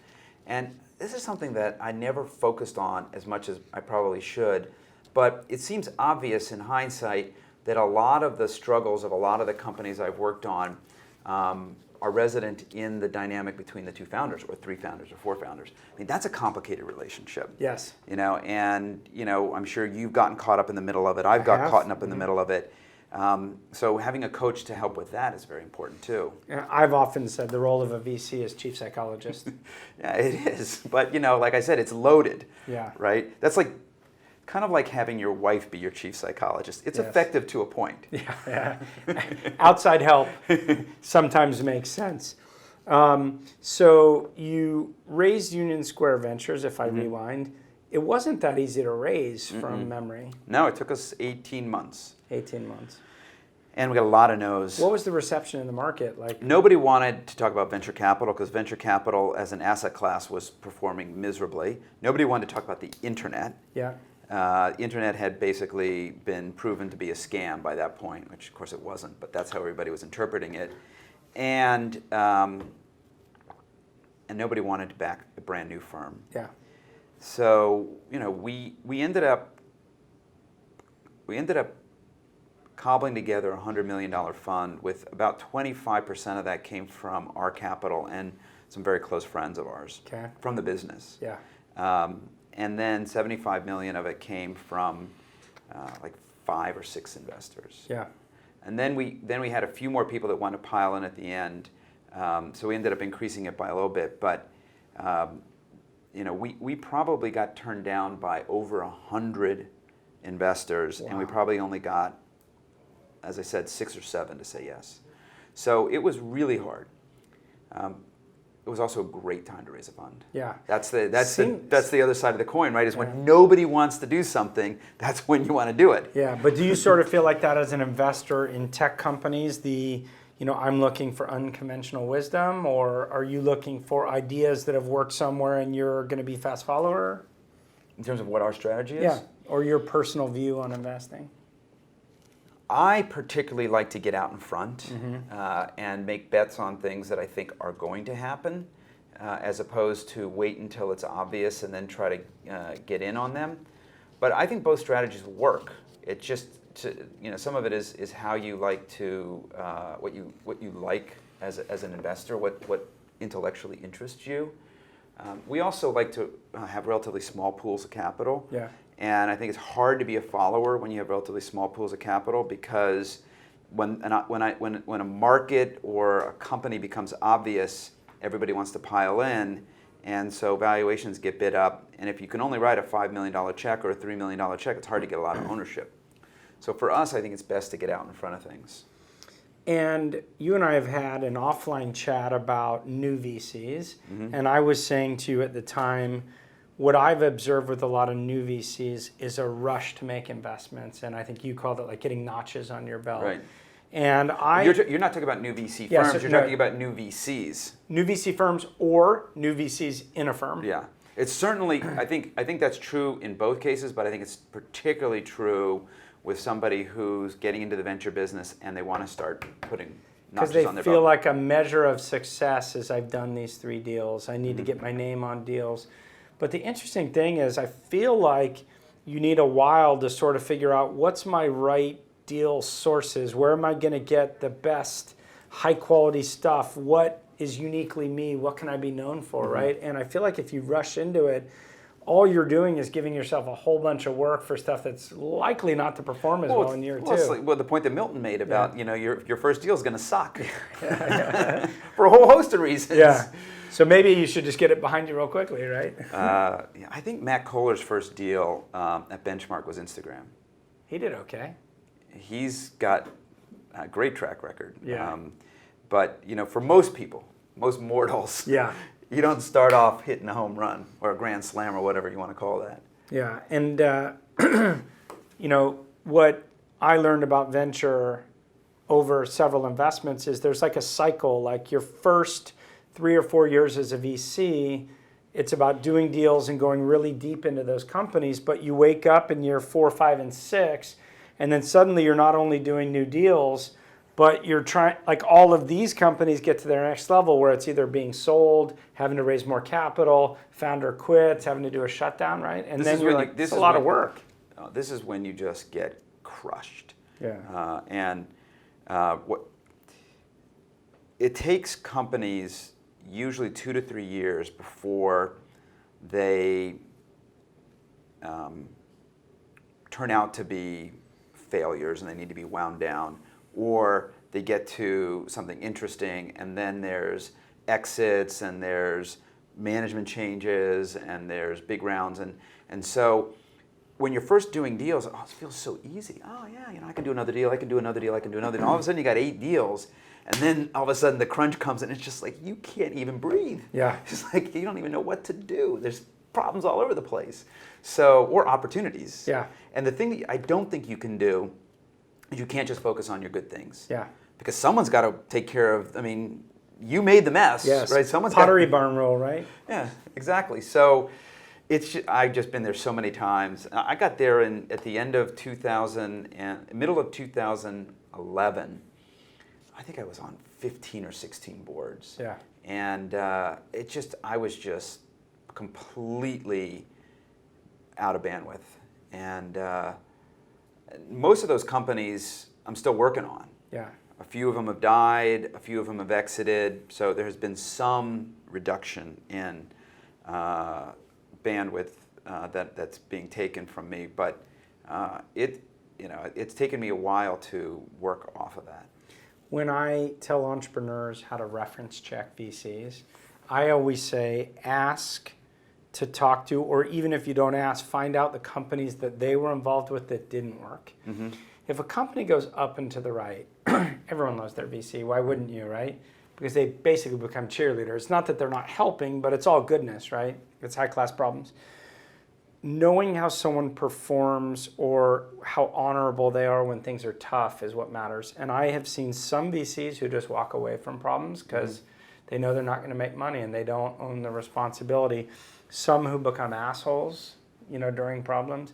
And this is something that I never focused on as much as I probably should, but it seems obvious in hindsight that a lot of the struggles of a lot of the companies I've worked on are resident in the dynamic between the two founders or three founders or four founders. I mean, that's a complicated relationship. Yes. And I'm sure you've gotten caught up in the middle of it. I've got caught up in the middle of it. So having a coach to help with that is very important too. I've often said the role of a VC is chief psychologist. Yeah, it is. But like I said, it's loaded. Yeah. Right? That's kind of like having your wife be your chief psychologist. It's effective to a point. Yeah. Outside help sometimes makes sense. So you raised Union Square Ventures, if I rewind, it wasn't that easy to raise from memory. No, it took us 18 months. 18 months. And we got a lot of no's. What was the reception in the market like? Nobody wanted to talk about venture capital because venture capital as an asset class was performing miserably. Nobody wanted to talk about the internet. Yeah. The internet had basically been proven to be a scam by that point, which of course it wasn't, but that's how everybody was interpreting it. And nobody wanted to back a brand new firm. Yeah. So, we ended up cobbling together a $100 million fund with about 25% of that came from our capital and some very close friends of ours from the business. Yeah. And then 75 million of it came from like 5 or 6 investors. Yeah. And then we had a few more people that wanted to pile in at the end. So we ended up increasing it by a little bit, but we probably got turned down by over 100 investors, and we probably only got, as I said, 6 or 7 to say yes. So it was really hard. It was also a great time to raise a fund. Yeah. That's the other side of the coin, right? Is when nobody wants to do something, that's when you want to do it. Yeah, but do you sort of feel like that as an investor in tech companies, I'm looking for unconventional wisdom, or are you looking for ideas that have worked somewhere and you're going to be fast follower? In terms of what our strategy is? Yeah, or your personal view on investing? I particularly like to get out in front and make bets on things that I think are going to happen, as opposed to wait until it's obvious and then try to get in on them. But I think both strategies work. It just, some of it is how you like to, what you like as an investor, what intellectually interests you. We also like to have relatively small pools of capital. Yeah. And I think it's hard to be a follower when you have relatively small pools of capital, because when a market or a company becomes obvious, everybody wants to pile in, and so valuations get bid up. And if you can only write a $5 million check or a $3 million check, it's hard to get a lot of ownership. So for us, I think it's best to get out in front of things. And you and I have had an offline chat about new VCs, and I was saying to you at the time, what I've observed with a lot of new VCs is a rush to make investments, and I think you called it like getting notches on your belt. Right. And you're not talking about new VC firms. You're talking about new VCs. New VC firms or new VCs in a firm. Yeah, it's certainly. I think that's true in both cases, but I think it's particularly true with somebody who's getting into the venture business and they want to start putting notches on their belt. Because they feel like a measure of success is I've done these 3 deals. I need to get my name on deals. But the interesting thing is I feel like you need a while to sort of figure out what's my right deal sources, where am I going to get the best high quality stuff, what is uniquely me, what can I be known for, right? And I feel like if you rush into it, all you're doing is giving yourself a whole bunch of work for stuff that's likely not to perform as well in year 2. It's like, the point that Milton made about your first deal is going to suck for a whole host of reasons. Yeah. So maybe you should just get it behind you real quickly, right? I think Matt Kohler's first deal at Benchmark was Instagram. He did okay. He's got a great track record. Yeah. But for most people, most mortals, you don't start off hitting a home run or a grand slam or whatever you want to call that. Yeah, and what I learned about venture over several investments is there's like a cycle. Like your first 3 or 4 years as a VC, it's about doing deals and going really deep into those companies, but you wake up in year 4, 5, and 6, and then suddenly you're not only doing new deals, but you're trying, like all of these companies get to their next level where it's either being sold, having to raise more capital, founder quits, having to do a shutdown, right? And then you're like, this is a lot of work. This is when you just get crushed. Yeah. What it takes companies usually 2 to 3 years before they turn out to be failures and they need to be wound down, or they get to something interesting and then there's exits and there's management changes and there's big rounds, and so when you're first doing deals, it feels so easy. Oh yeah, I can do another deal, I can do another deal, I can do another deal. All of a sudden you got 8 deals, and then all of a sudden the crunch comes and it's just like you can't even breathe. Yeah. It's like you don't even know what to do. problems all over the place. So, or opportunities. Yeah. And the thing that I don't think you can do is you can't just focus on your good things. Yeah. Because someone's got to take care of, you made the mess, Yes. right? Someone's Pottery barn rule, right? Yeah, exactly. So I've just been there so many times. I got there at the end of middle of 2011. I think I was on 15 or 16 boards. Yeah. And I was just completely out of bandwidth. And most of those companies I'm still working on. Yeah. A few of them have died, a few of them have exited, so there has been some reduction in bandwidth that's being taken from me, but it's taken me a while to work off of that. When I tell entrepreneurs how to reference check VCs, I always say ask to talk to, or even if you don't ask, find out the companies that they were involved with that didn't work. Mm-hmm. If a company goes up and to the right, everyone loves their VC. Why wouldn't you, right? Because they basically become cheerleaders. It's not that they're not helping, but it's all goodness, right? It's high-class problems. Knowing how someone performs or how honorable they are when things are tough is what matters. And I have seen some VCs who just walk away from problems because they know they're not going to make money and they don't own the responsibility. Some who become assholes, during problems.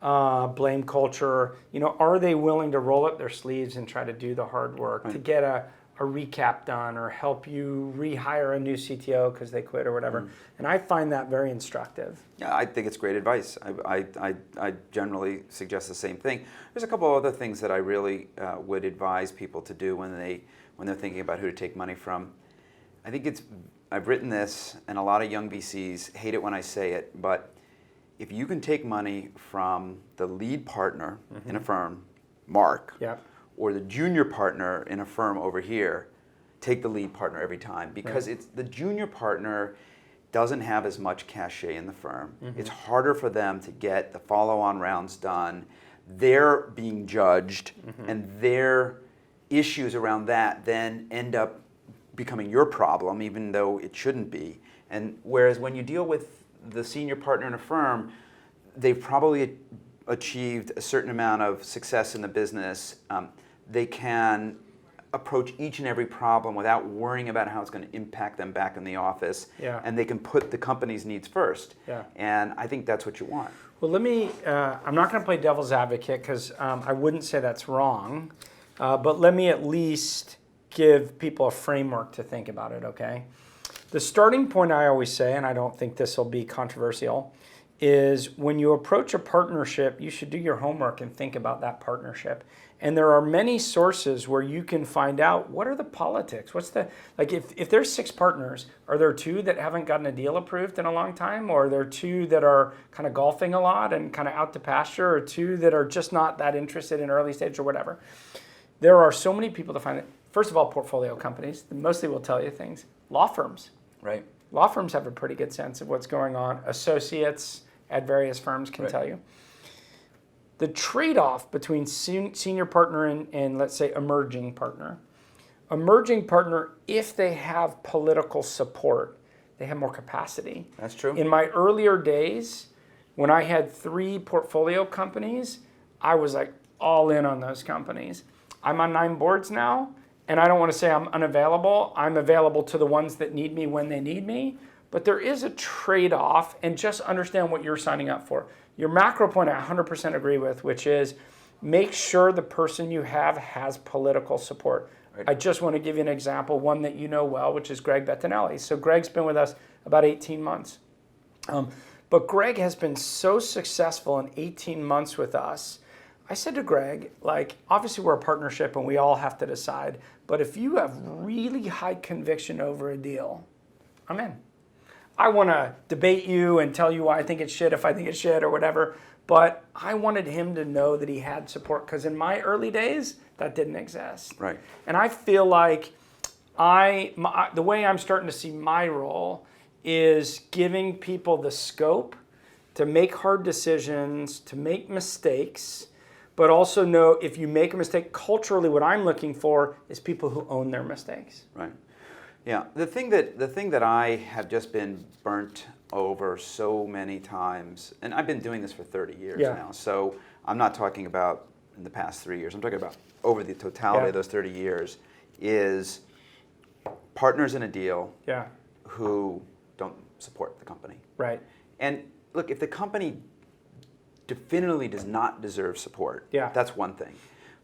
Blame culture, are they willing to roll up their sleeves and try to do the hard work to get a recap done or help you rehire a new CTO because they quit or whatever? And I find that very instructive. Yeah, I think it's great advice. I generally suggest the same thing. There's a couple of other things that I really would advise people to do when they're thinking about who to take money from. I think I've written this, and a lot of young VCs hate it when I say it, but if you can take money from the lead partner in a firm, Mark, or the junior partner in a firm over here, take the lead partner every time, because it's the junior partner doesn't have as much cachet in the firm. It's harder for them to get the follow-on rounds done. They're being judged, and their issues around that then end up becoming your problem, even though it shouldn't be. And whereas when you deal with the senior partner in a firm, they've probably achieved a certain amount of success in the business. They can approach each and every problem without worrying about how it's going to impact them back in the office. And they can put the company's needs first. And I think that's what you want. Well, I'm not going to play devil's advocate because I wouldn't say that's wrong, but let me at least give people a framework to think about it, okay? The starting point I always say, and I don't think this will be controversial, is when you approach a partnership, you should do your homework and think about that partnership. And there are many sources where you can find out what are the politics. If there's 6 partners, are there 2 that haven't gotten a deal approved in a long time? Or are there 2 that are kind of golfing a lot and kind of out to pasture? Or 2 that are just not that interested in early stage or whatever? There are so many people to find it. First of all, portfolio companies, mostly will tell you things. Law firms. Right. Law firms have a pretty good sense of what's going on. Associates at various firms can tell you. The trade-off between senior partner and let's say emerging partner, if they have political support, they have more capacity. That's true. In my earlier days, when I had 3 portfolio companies, I was like all in on those companies. I'm on 9 boards now. And I don't want to say I'm unavailable. I'm available to the ones that need me when they need me. But there is a trade-off, and just understand what you're signing up for. Your macro point I 100% agree with, which is make sure the person you have has political support. Right. I just want to give you an example, one that you know well, which is Greg Bettinelli. So Greg's been with us about 18 months. But Greg has been so successful in 18 months with us. I said to Greg, obviously we're a partnership and we all have to decide, but if you have really high conviction over a deal, I'm in. I want to debate you and tell you why I think it's shit if I think it's shit or whatever, but I wanted him to know that he had support because in my early days, that didn't exist. Right. And I feel like the way I'm starting to see my role is giving people the scope to make hard decisions, to make mistakes, but also know if you make a mistake, culturally what I'm looking for is people who own their mistakes. Right. Yeah, the thing that I have just been burnt over so many times, and I've been doing this for 30 years Yeah. now, so I'm not talking about in the past 3 years, I'm talking about over the totality of those 30 years, is partners in a deal Yeah. who don't support the company. Right. And look, if the company definitively does not deserve support, Yeah. that's one thing.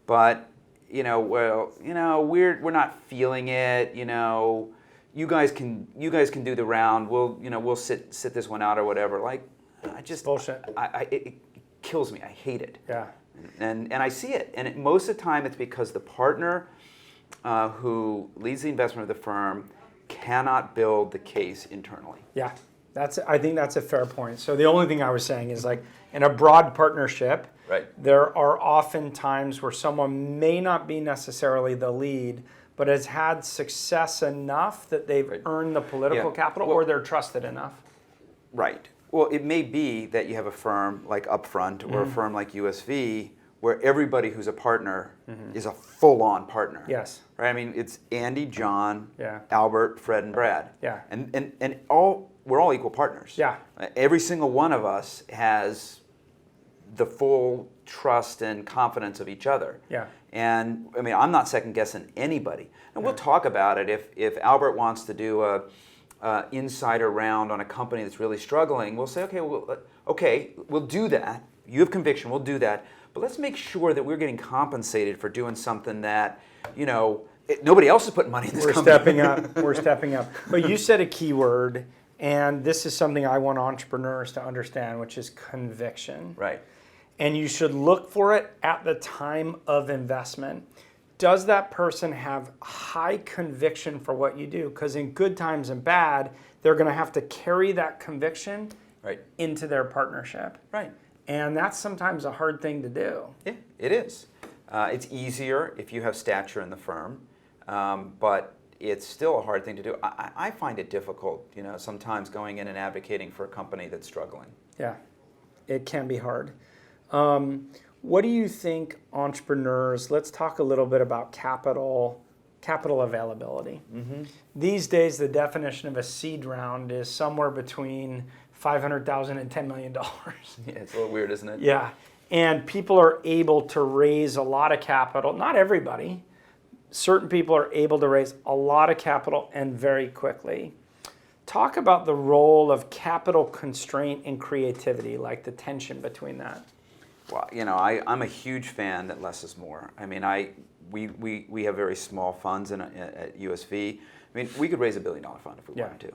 But we're not feeling it. You guys can do the round. We'll sit this one out or whatever. Like, I just Bullshit. it kills me. I hate it. Yeah. And I see it. And most of the time, it's because the partner who leads the investment of the firm cannot build the case internally. Yeah. I think that's a fair point. So the only thing I was saying is, like, in a broad partnership, Right. there are often times where someone may not be necessarily the lead, but has had success enough that they've Right. earned the political Yeah. capital, Well- or they're trusted enough. Right. Well, it may be that you have a firm like Upfront or a firm like USV where everybody who's a partner is a full-on partner. Yes. Right? I mean, it's Andy, John, Yeah. Albert, Fred, and Brad. Yeah. And we're all equal partners. Yeah. Every single one of us has the full trust and confidence of each other. Yeah. And I mean, I'm not second guessing anybody. And we'll talk about it if Albert wants to do a insider round on a company that's really struggling. We'll say, okay, we'll do that. You have conviction, we'll do that. But let's make sure that we're getting compensated for doing something that, nobody else is putting money in this We're company. stepping up. We're stepping up. But you said a key word, and this is something I want entrepreneurs to understand, which is conviction. Right. And you should look for it at the time of investment. Does that person have high conviction for what you do? Because in good times and bad, they're going to have to carry that conviction Right. into their partnership. Right. And that's sometimes a hard thing to do. Yeah, it is. It's easier if you have stature in the firm, but it's still a hard thing to do. I find it difficult, sometimes going in and advocating for a company that's struggling. Yeah, it can be hard. What do you think entrepreneurs, let's talk a little bit about capital availability. Mm-hmm. These days, the definition of a seed round is somewhere between $500,000 and $10 million. Yeah, it's a little weird, isn't it? Yeah, and people are able to raise a lot of capital. Not everybody. Certain people are able to raise a lot of capital and very quickly. Talk about the role of capital constraint and creativity, like the tension between that. Well, I'm a huge fan that less is more. I mean, we have very small funds at USV. I mean, we could raise $1 billion fund if we wanted to.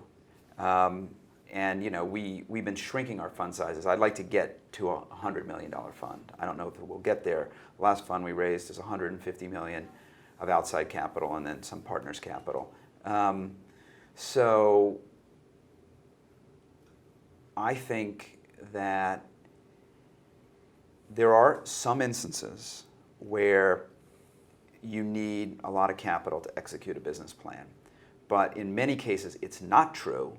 And we've been shrinking our fund sizes. I'd like to get to a $100 million fund. I don't know if we'll get there. The last fund we raised is $150 million of outside capital and then some partners' capital. So I think that there are some instances where you need a lot of capital to execute a business plan. But in many cases, it's not true.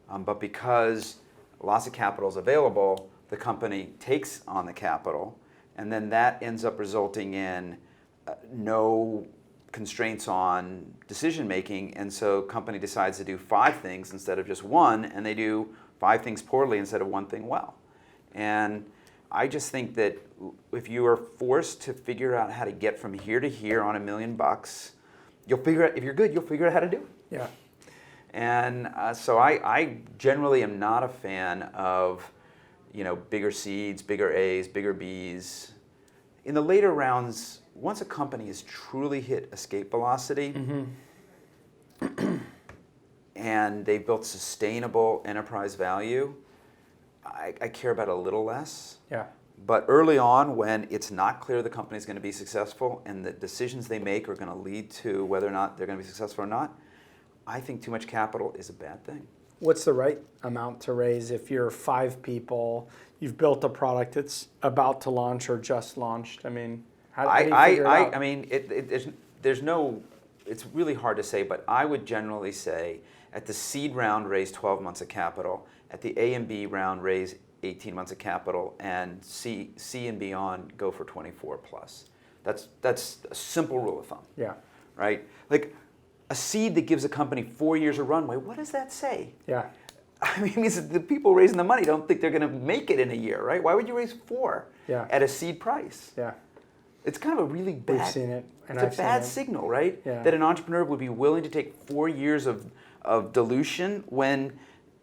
But because lots of capital is available, the company takes on the capital, and then that ends up resulting in no constraints on decision making, and so company decides to do 5 things instead of just one, and they do 5 things poorly instead of 1 thing well. And I just think that if you are forced to figure out how to get from here to here on $1 million, you'll figure out, if you're good, you'll figure out how to do it. Yeah. And so I generally am not a fan of, bigger seeds, bigger A's, bigger B's. In the later rounds, once a company has truly hit escape velocity, and they've built sustainable enterprise value, I care about a little less. Yeah. But early on, when it's not clear the company is going to be successful and the decisions they make are going to lead to whether or not they're going to be successful or not, I think too much capital is a bad thing. What's the right amount to raise if you're 5 people, you've built a product that's about to launch or just launched? I mean, how do you figure it out? I mean, there's no, it's really hard to say, but I would generally say at the seed round, raise 12 months of capital. At the A and B round, raise 18 months of capital, and C and beyond, go for 24 plus. That's a simple rule of thumb. Yeah. Right? Like, a seed that gives a company 4 years of runway, what does that say? Yeah. I mean, it means that the people raising the money don't think they're going to make it in a year, right? Why would you raise 4 at a seed price? Yeah. It's kind of a really bad. We've seen it. And it's a bad signal, right? Yeah. That an entrepreneur would be willing to take 4 years of dilution when,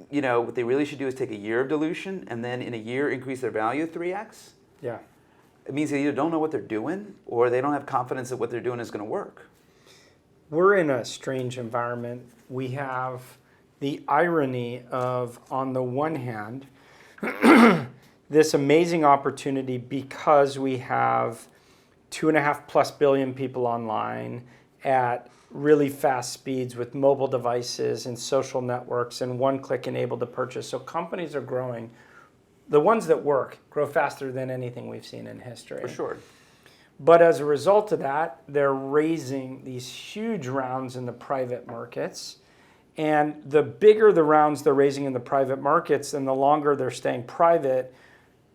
what they really should do is take a year of dilution and then in a year increase their value 3x. Yeah. It means they either don't know what they're doing or they don't have confidence that what they're doing is going to work. We're in a strange environment. We have the irony of, on the one hand, this amazing opportunity because we have 2.5+ billion people online at really fast speeds with mobile devices and social networks and one-click enabled to purchase. So companies are growing. The ones that work grow faster than anything we've seen in history. For sure. But as a result of that, they're raising these huge rounds in the private markets. And the bigger the rounds they're raising in the private markets and the longer they're staying private,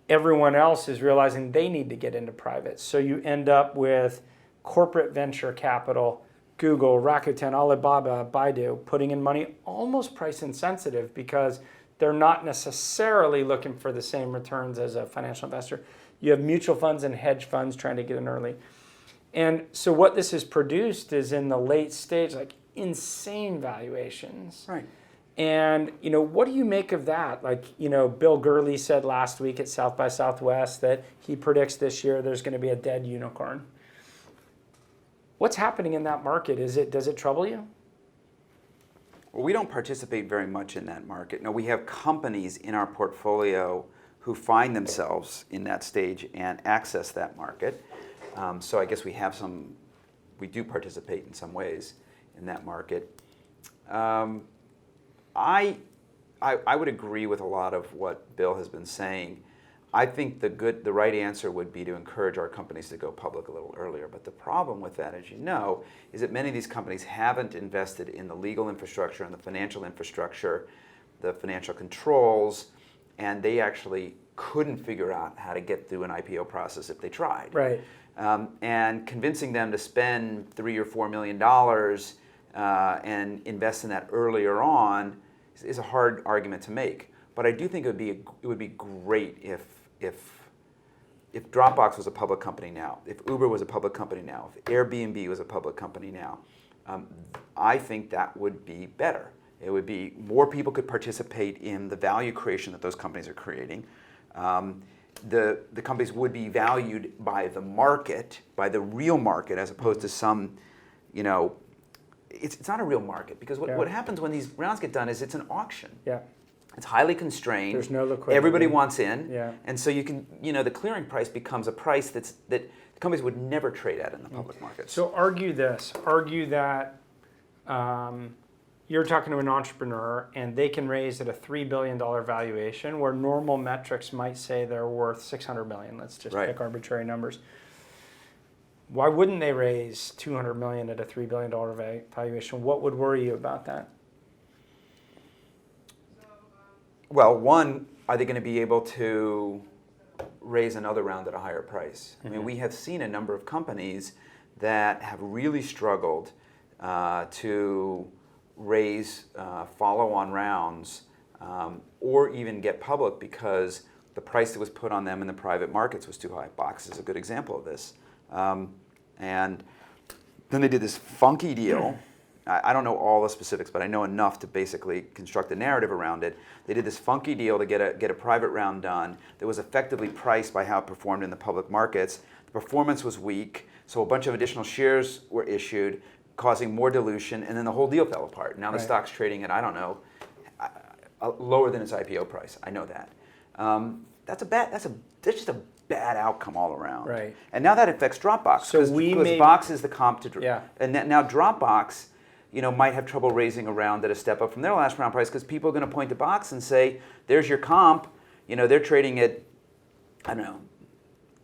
everyone else is realizing they need to get into private. So you end up with corporate venture capital, Google, Rakuten, Alibaba, Baidu, putting in money almost price insensitive because they're not necessarily looking for the same returns as a financial investor. You have mutual funds and hedge funds trying to get in early. And so what this has produced is in the late stage, like insane valuations. Right. And, what do you make of that? Like, Bill Gurley said last week at South by Southwest that he predicts this year there's going to be a dead unicorn. What's happening in that market? Does it trouble you? Well, we don't participate very much in that market. No, we have companies in our portfolio who find themselves in that stage and access that market. So I guess we do participate in some ways in that market. I would agree with a lot of what Bill has been saying. I think the right answer would be to encourage our companies to go public a little earlier. But the problem with that, as you know, is that many of these companies haven't invested in the legal infrastructure and the financial infrastructure, the financial controls, and they actually couldn't figure out how to get through an IPO process if they tried. Right. And convincing them to spend $3 or $4 million and invest in that earlier on is a hard argument to make. But I do think it would be great if Dropbox was a public company now, if Uber was a public company now, if Airbnb was a public company now. I think that would be better. It would be more people could participate in the value creation that those companies are creating. The companies would be valued by the market, by the real market, as opposed to some, it's not a real market because what happens when these rounds get done is it's an auction. Yeah. It's highly constrained. There's no liquidity. Everybody wants in. Yeah. And so you can, the clearing price becomes a price that companies would never trade at in the public markets. So argue this. Argue that you're talking to an entrepreneur and they can raise at a $3 billion valuation where normal metrics might say they're worth $600 million. Let's just pick arbitrary numbers. Why wouldn't they raise $200 million at a $3 billion valuation? What would worry you about that? Well, one, are they going to be able to raise another round at a higher price? I mean, we have seen a number of companies that have really struggled to raise follow-on rounds or even get public because the price that was put on them in the private markets was too high. Box is a good example of this. And then they did this funky deal. I don't know all the specifics, but I know enough to basically construct a narrative around it. They did this funky deal to get a private round done that was effectively priced by how it performed in the public markets. The performance was weak, so a bunch of additional shares were issued, causing more dilution, and then the whole deal fell apart. Now the stock's trading at, I don't know, lower than its IPO price. I know that. That's just a bad outcome all around. Right. And now that affects Dropbox because Box is the comp to Dropbox. And now Dropbox, might have trouble raising a round at a step up from their last round price because people are going to point to Box and say, "There's your comp. They're trading at, I don't know,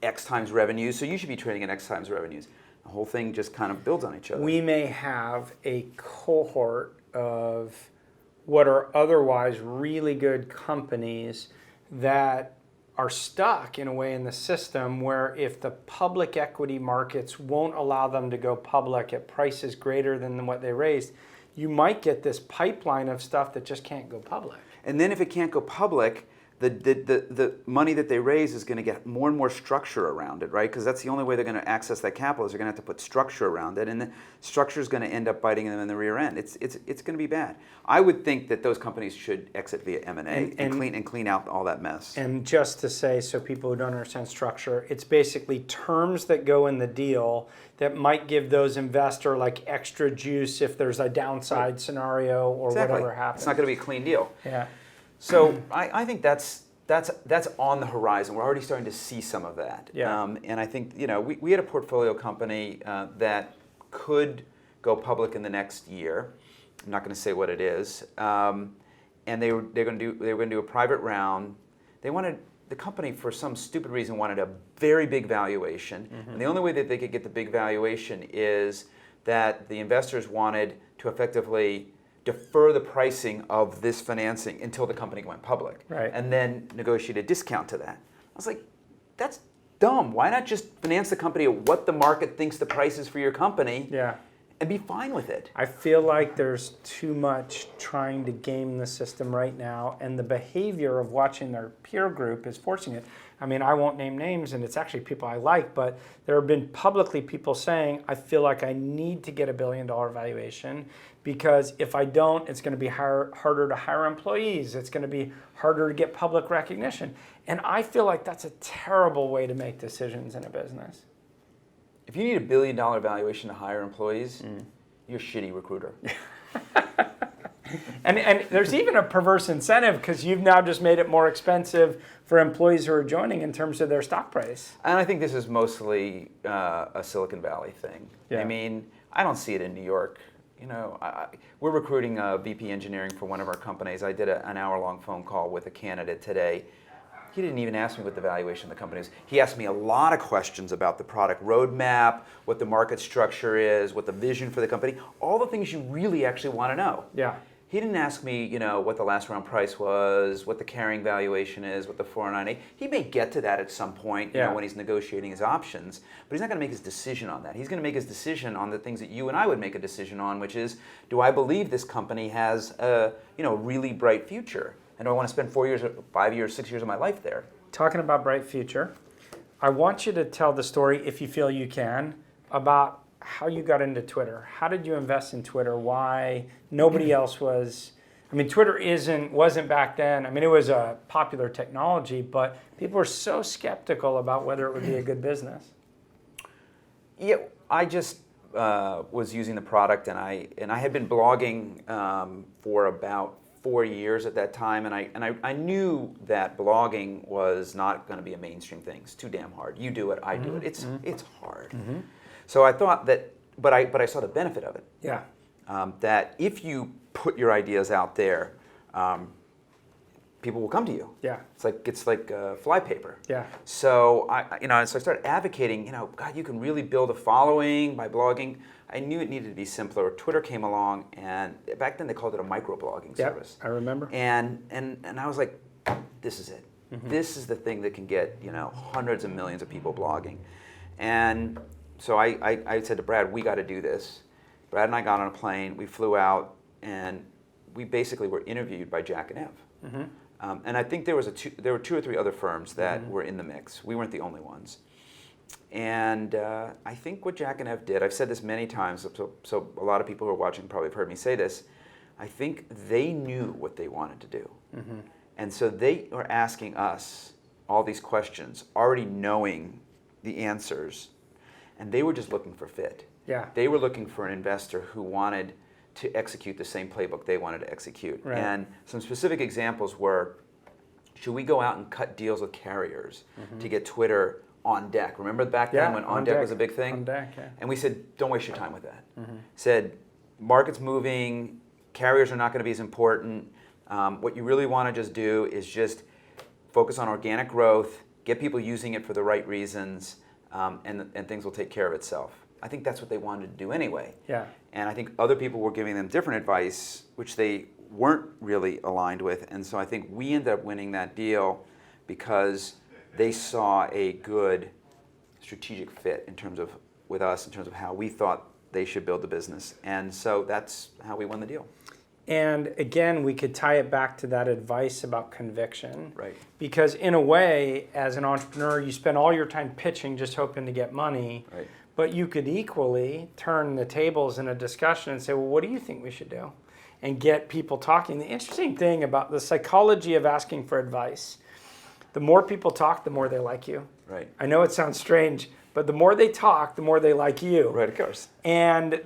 X times revenues, so you should be trading at X times revenues." The whole thing just kind of builds on each other. We may have a cohort of what are otherwise really good companies that are stuck in a way in the system where if the public equity markets won't allow them to go public at prices greater than what they raised, you might get this pipeline of stuff that just can't go public. And then if it can't go public, the money that they raise is going to get more and more structure around it, right? Because that's the only way they're going to access that capital is they're going to have to put structure around it, and the structure is going to end up biting them in the rear end. It's going to be bad. I would think that those companies should exit via M&A and clean out all that mess. And just to say, so people who don't understand structure, it's basically terms that go in the deal that might give those investor like extra juice if there's a downside scenario or whatever happens. It's not going to be a clean deal. Yeah. So I think that's on the horizon. We're already starting to see some of that. Yeah. And I think we had a portfolio company that could go public in the next year. I'm not going to say what it is. And they were going to do a private round. The company for some stupid reason wanted a very big valuation. Mm-hmm. And the only way that they could get the big valuation is that the investors wanted to effectively defer the pricing of this financing until the company went public, right, and then negotiate a discount to that. I was like, that's dumb. Why not just finance the company at what the market thinks the price is for your company, and be fine with it? I feel like there's too much trying to game the system right now, and the behavior of watching their peer group is forcing it. I mean, I won't name names, and it's actually people I like, but there have been publicly people saying, I feel like I need to get $1 billion valuation because if I don't, it's going to be harder to hire employees. It's going to be harder to get public recognition. And I feel like that's a terrible way to make decisions in a business. If you need $1 billion valuation to hire employees, you're a shitty recruiter. And there's even a perverse incentive because you've now just made it more expensive for employees who are joining in terms of their stock price. And I think this is mostly a Silicon Valley thing. Yeah. I mean, I don't see it in New York. We're recruiting a VP engineering for one of our companies. I did an hour-long phone call with a candidate today. He didn't even ask me what the valuation of the company is. He asked me a lot of questions about the product roadmap, what the market structure is, what the vision for the company, all the things you really actually want to know. Yeah. He didn't ask me, what the last round price was, what the carrying valuation is, what the 498. He may get to that at some point, when he's negotiating his options, but he's not going to make his decision on that. He's going to make his decision on the things that you and I would make a decision on, which is, do I believe this company has a, really bright future? And do I want to spend 4 years, 5 years, 6 years of my life there? Talking about bright future, I want you to tell the story, if you feel you can, about how you got into Twitter. How did you invest in Twitter? Why? Nobody else was. I mean, Twitter wasn't back then. I mean, it was a popular technology, but people were so skeptical about whether it would be a good business. Yeah, I just was using the product, and I had been blogging for about 4 years at that time, and I knew that blogging was not going to be a mainstream thing. It's too damn hard. You do it, I do it. It's hard. Mm-hmm. So I thought that, but I saw the benefit of it. Yeah. That if you put your ideas out there, people will come to you. Yeah. It's like flypaper. Yeah. So so I started advocating. God, you can really build a following by blogging. I knew it needed to be simpler. Twitter came along, and back then they called it a microblogging service. I remember. And I was like, this is it. Mm-hmm. This is the thing that can get hundreds of millions of people blogging, and so I said to Brad, we got to do this. Brad and I got on a plane. We flew out, and we basically were interviewed by Jack and Ev. Mm-hmm. And I think there were 2 or 3 other firms that were in the mix. We weren't the only ones. And I think what Jack and Ev did, I've said this many times, so a lot of people who are watching probably have heard me say this, I think they knew what they wanted to do. Mm-hmm. And so they were asking us all these questions, already knowing the answers, and they were just looking for fit. Yeah. They were looking for an investor who wanted to execute the same playbook they wanted to execute. Right. And some specific examples were, should we go out and cut deals with carriers to get Twitter on deck? Remember back then when on deck was a big thing? On deck, yeah. And we said, don't waste your time with that. Mm-hmm. Said, market's moving, carriers are not going to be as important. What you really want to just do is just focus on organic growth, get people using it for the right reasons, and things will take care of itself. I think that's what they wanted to do anyway. Yeah. And I think other people were giving them different advice, which they weren't really aligned with. And so I think we ended up winning that deal because they saw a good strategic fit with us in terms of how we thought they should build the business. And so that's how we won the deal. And again, we could tie it back to that advice about conviction. Right. Because in a way, as an entrepreneur, you spend all your time pitching, just hoping to get money. Right. But you could equally turn the tables in a discussion and say, well, what do you think we should do? And get people talking. The interesting thing about the psychology of asking for advice, the more people talk, the more they like you. Right. I know it sounds strange, but the more they talk, the more they like you. Right, of course. And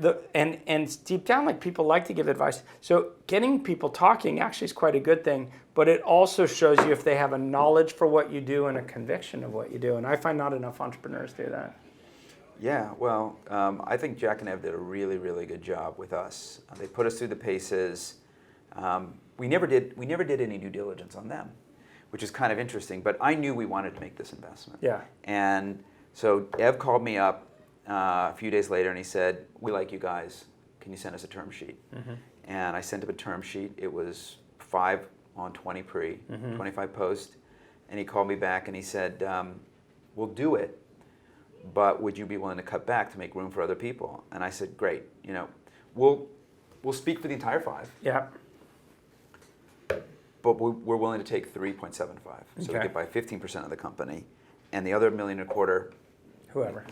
deep down, like, people like to give advice. So getting people talking actually is quite a good thing, but it also shows you if they have a knowledge for what you do and a conviction of what you do. And I find not enough entrepreneurs do that. Yeah, well, I think Jack and Ev did a really, really good job with us. They put us through the paces. We never did any due diligence on them, which is kind of interesting. But I knew we wanted to make this investment. Yeah. And so Ev called me up a few days later, and he said, "We like you guys. Can you send us a term sheet?" Mm-hmm. And I sent him a term sheet. It was 5 on 20 pre, 25 post. And he called me back and he said, "We'll do it, but would you be willing to cut back to make room for other people?" And I said, "Great. We'll speak for the entire 5. Yeah. But we're willing to take 3.75, so we Okay. could buy 15% of the company, and the other $1.25 million,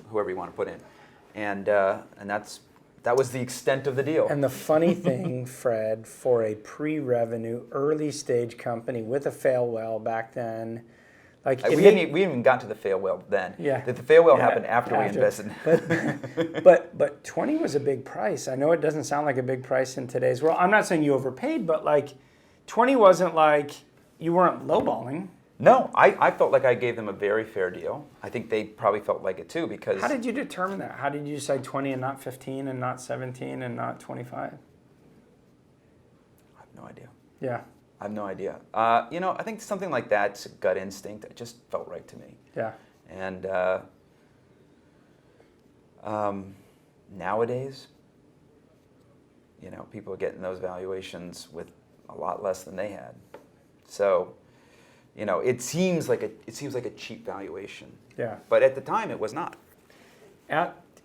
whoever you want to put in." And that was the extent of the deal. And the funny thing, Fred, for a pre-revenue, early stage company with a fail well back then, like we hadn't even got to the fail well then. Yeah. The fail well happened after we invested. But 20 was a big price. I know it doesn't sound like a big price in today's world. I'm not saying you overpaid, but like 20 wasn't like you weren't lowballing. No, I felt like I gave them a very fair deal. I think they probably felt like it too, because... How did you determine that? How did you decide 20 and not 15 and not 17 and not 25? I have no idea. Yeah. I have no idea. I think something like that's a gut instinct. It just felt right to me. Yeah. And nowadays, people are getting those valuations with a lot less than they had. So, it seems like a cheap valuation. Yeah. But at the time, it was not.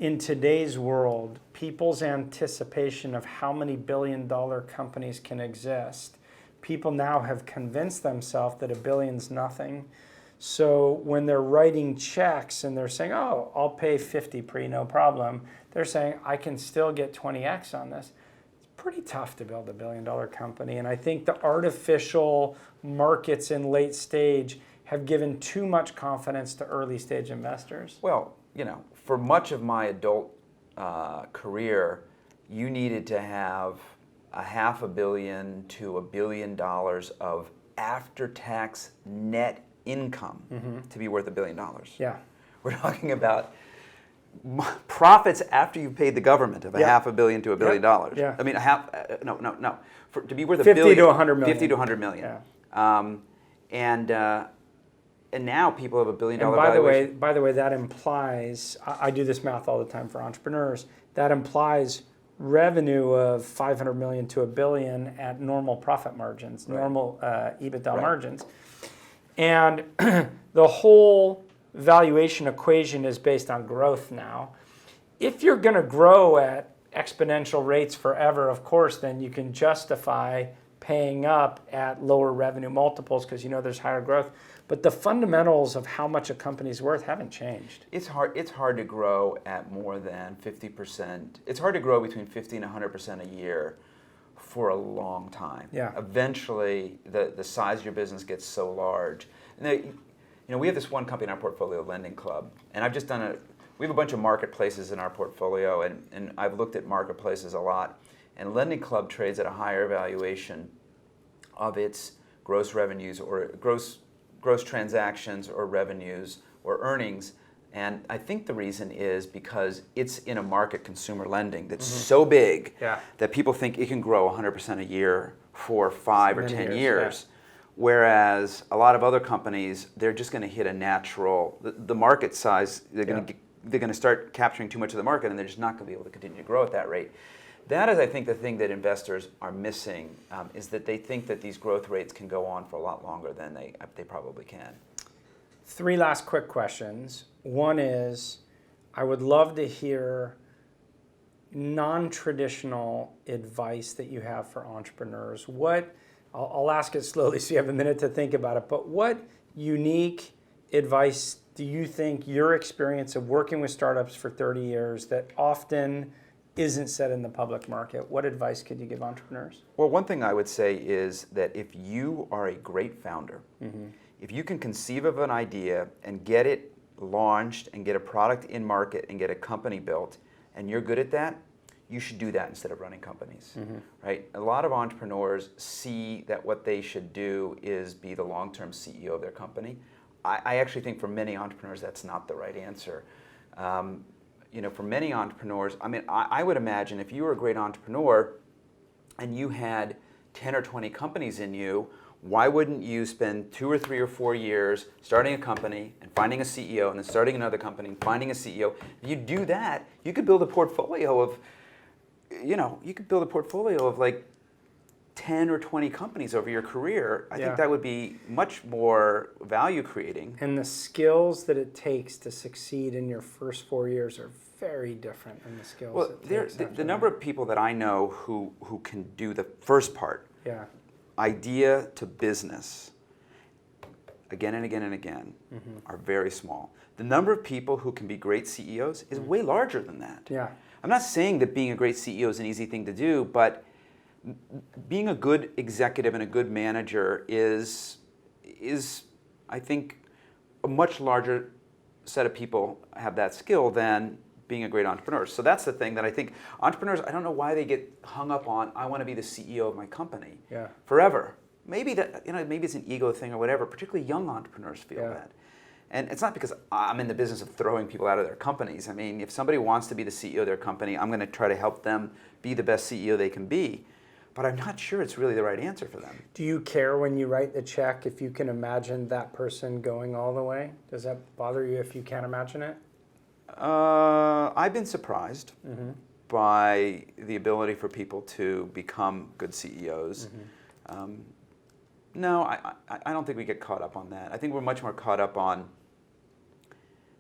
In today's world, people's anticipation of how many billion-dollar companies can exist, people now have convinced themselves that $1 billion's nothing. So when they're writing checks and they're saying, "Oh, I'll pay 50 pre, no problem," they're saying, "I can still get 20x on this." It's pretty tough to build a $1 billion company. And I think the artificial markets in late stage have given too much confidence to early stage investors. Well, for much of my adult career, you needed to have $500 million to $1 billion of after-tax net income to be worth $1 billion. Yeah. We're talking about profits after you've paid the government of $500 million to $1 billion. Yeah. I mean, no. To be worth $1 50 billion, to 100 million. 50 to 100 million. Yeah. And now people have $1 billion And valuation. by the way, that implies, I do this math all the time for entrepreneurs, that implies revenue of 500 million to $1 billion at normal profit margins, Right. normal EBITDA Right. margins. And the whole valuation equation is based on growth now. If you're going to grow at exponential rates forever, of course, then you can justify paying up at lower revenue multiples because there's higher growth. But the fundamentals of how much a company's worth haven't changed. It's hard to grow at more than 50%. It's hard to grow between 50 and 100% a year for a long time. Yeah. Eventually, the size of your business gets so large. And we have this one company in our portfolio, Lending Club, and I've just we have a bunch of marketplaces in our portfolio, and I've looked at marketplaces a lot. And Lending Club trades at a higher valuation of its gross revenues or gross transactions or revenues or earnings. And I think the reason is because it's in a market, consumer lending, that's so big that people think it can grow 100% a year for 5 or 10 years. Yeah. Whereas a lot of other companies, they're just going to hit a natural, the market size, they're going to start capturing too much of the market, and they're just not going to be able to continue to grow at that rate. That is, I think, the thing that investors are missing, is that they think that these growth rates can go on for a lot longer than they probably can. 3 last quick questions. One is, I would love to hear non-traditional advice that you have for entrepreneurs. I'll ask it slowly so you have a minute to think about it, but what unique advice do you think your experience of working with startups for 30 years that often isn't said in the public market, what advice could you give entrepreneurs? Well, one thing I would say is that if you are a great founder, if you can conceive of an idea and get it launched and get a product in market and get a company built, and you're good at that, you should do that instead of running companies, right? A lot of entrepreneurs see that what they should do is be the long-term CEO of their company. I actually think for many entrepreneurs that's not the right answer. For many entrepreneurs, I would imagine if you were a great entrepreneur and you had 10 or 20 companies in you, why wouldn't you spend 2 or 3 or 4 years starting a company and finding a CEO and then starting another company and finding a CEO? If you do that, you could build a portfolio of, like 10 or 20 companies over your career. I think that would be much more value creating. And the skills that it takes to succeed in your first 4 years are very different than the skills. Well, the number of people that I know who can do the first part, idea to business, again and again and again, are very small. The number of people who can be great CEOs is way larger than that. Yeah. I'm not saying that being a great CEO is an easy thing to do, but being a good executive and a good manager is I think, a much larger set of people have that skill than being a great entrepreneur. So that's the thing that I think entrepreneurs, I don't know why they get hung up on, I want to be the CEO of my company forever. Maybe maybe it's an ego thing or whatever, particularly young entrepreneurs feel that. And it's not because I'm in the business of throwing people out of their companies. I mean, if somebody wants to be the CEO of their company, I'm going to try to help them be the best CEO they can be. But I'm not sure it's really the right answer for them. Do you care when you write the check if you can imagine that person going all the way? Does that bother you if you can't imagine it? I've been surprised by the ability for people to become good CEOs. No, I don't think we get caught up on that. I think we're much more caught up on,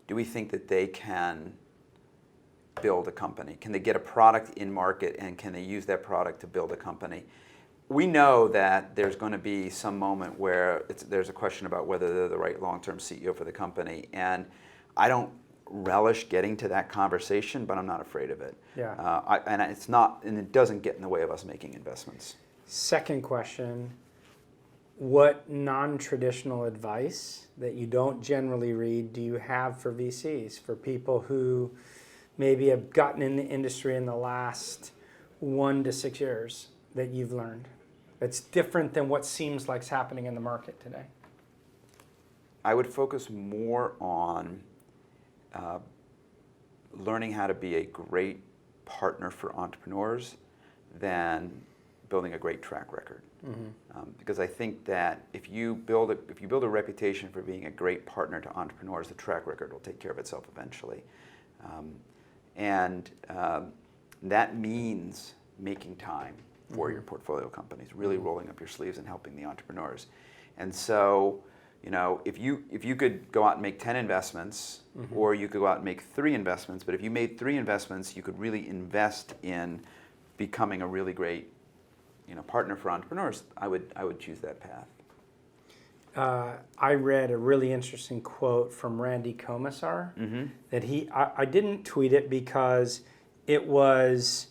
do we think that they can build a company? Can they get a product in market and can they use that product to build a company? We know that there's going to be some moment where there's a question about whether they're the right long-term CEO for the company. And I don't relish getting to that conversation, but I'm not afraid of it. And it doesn't get in the way of us making investments. Second question, what non-traditional advice that you don't generally read do you have for VCs, for people who maybe have gotten in the industry in the last 1 to 6 years that you've learned? It's different than what seems like is happening in the market today. I would focus more on learning how to be a great partner for entrepreneurs than building a great track record. Because I think that if you build a reputation for being a great partner to entrepreneurs, the track record will take care of itself eventually. That means making time for your portfolio companies, really rolling up your sleeves and helping the entrepreneurs. And so, if you could go out and make 10 investments, or you could go out and make 3 investments, but if you made 3 investments, you could really invest in becoming a really great, partner for entrepreneurs. I would choose that path. I read a really interesting quote from Randy Komisar that I didn't tweet it because it was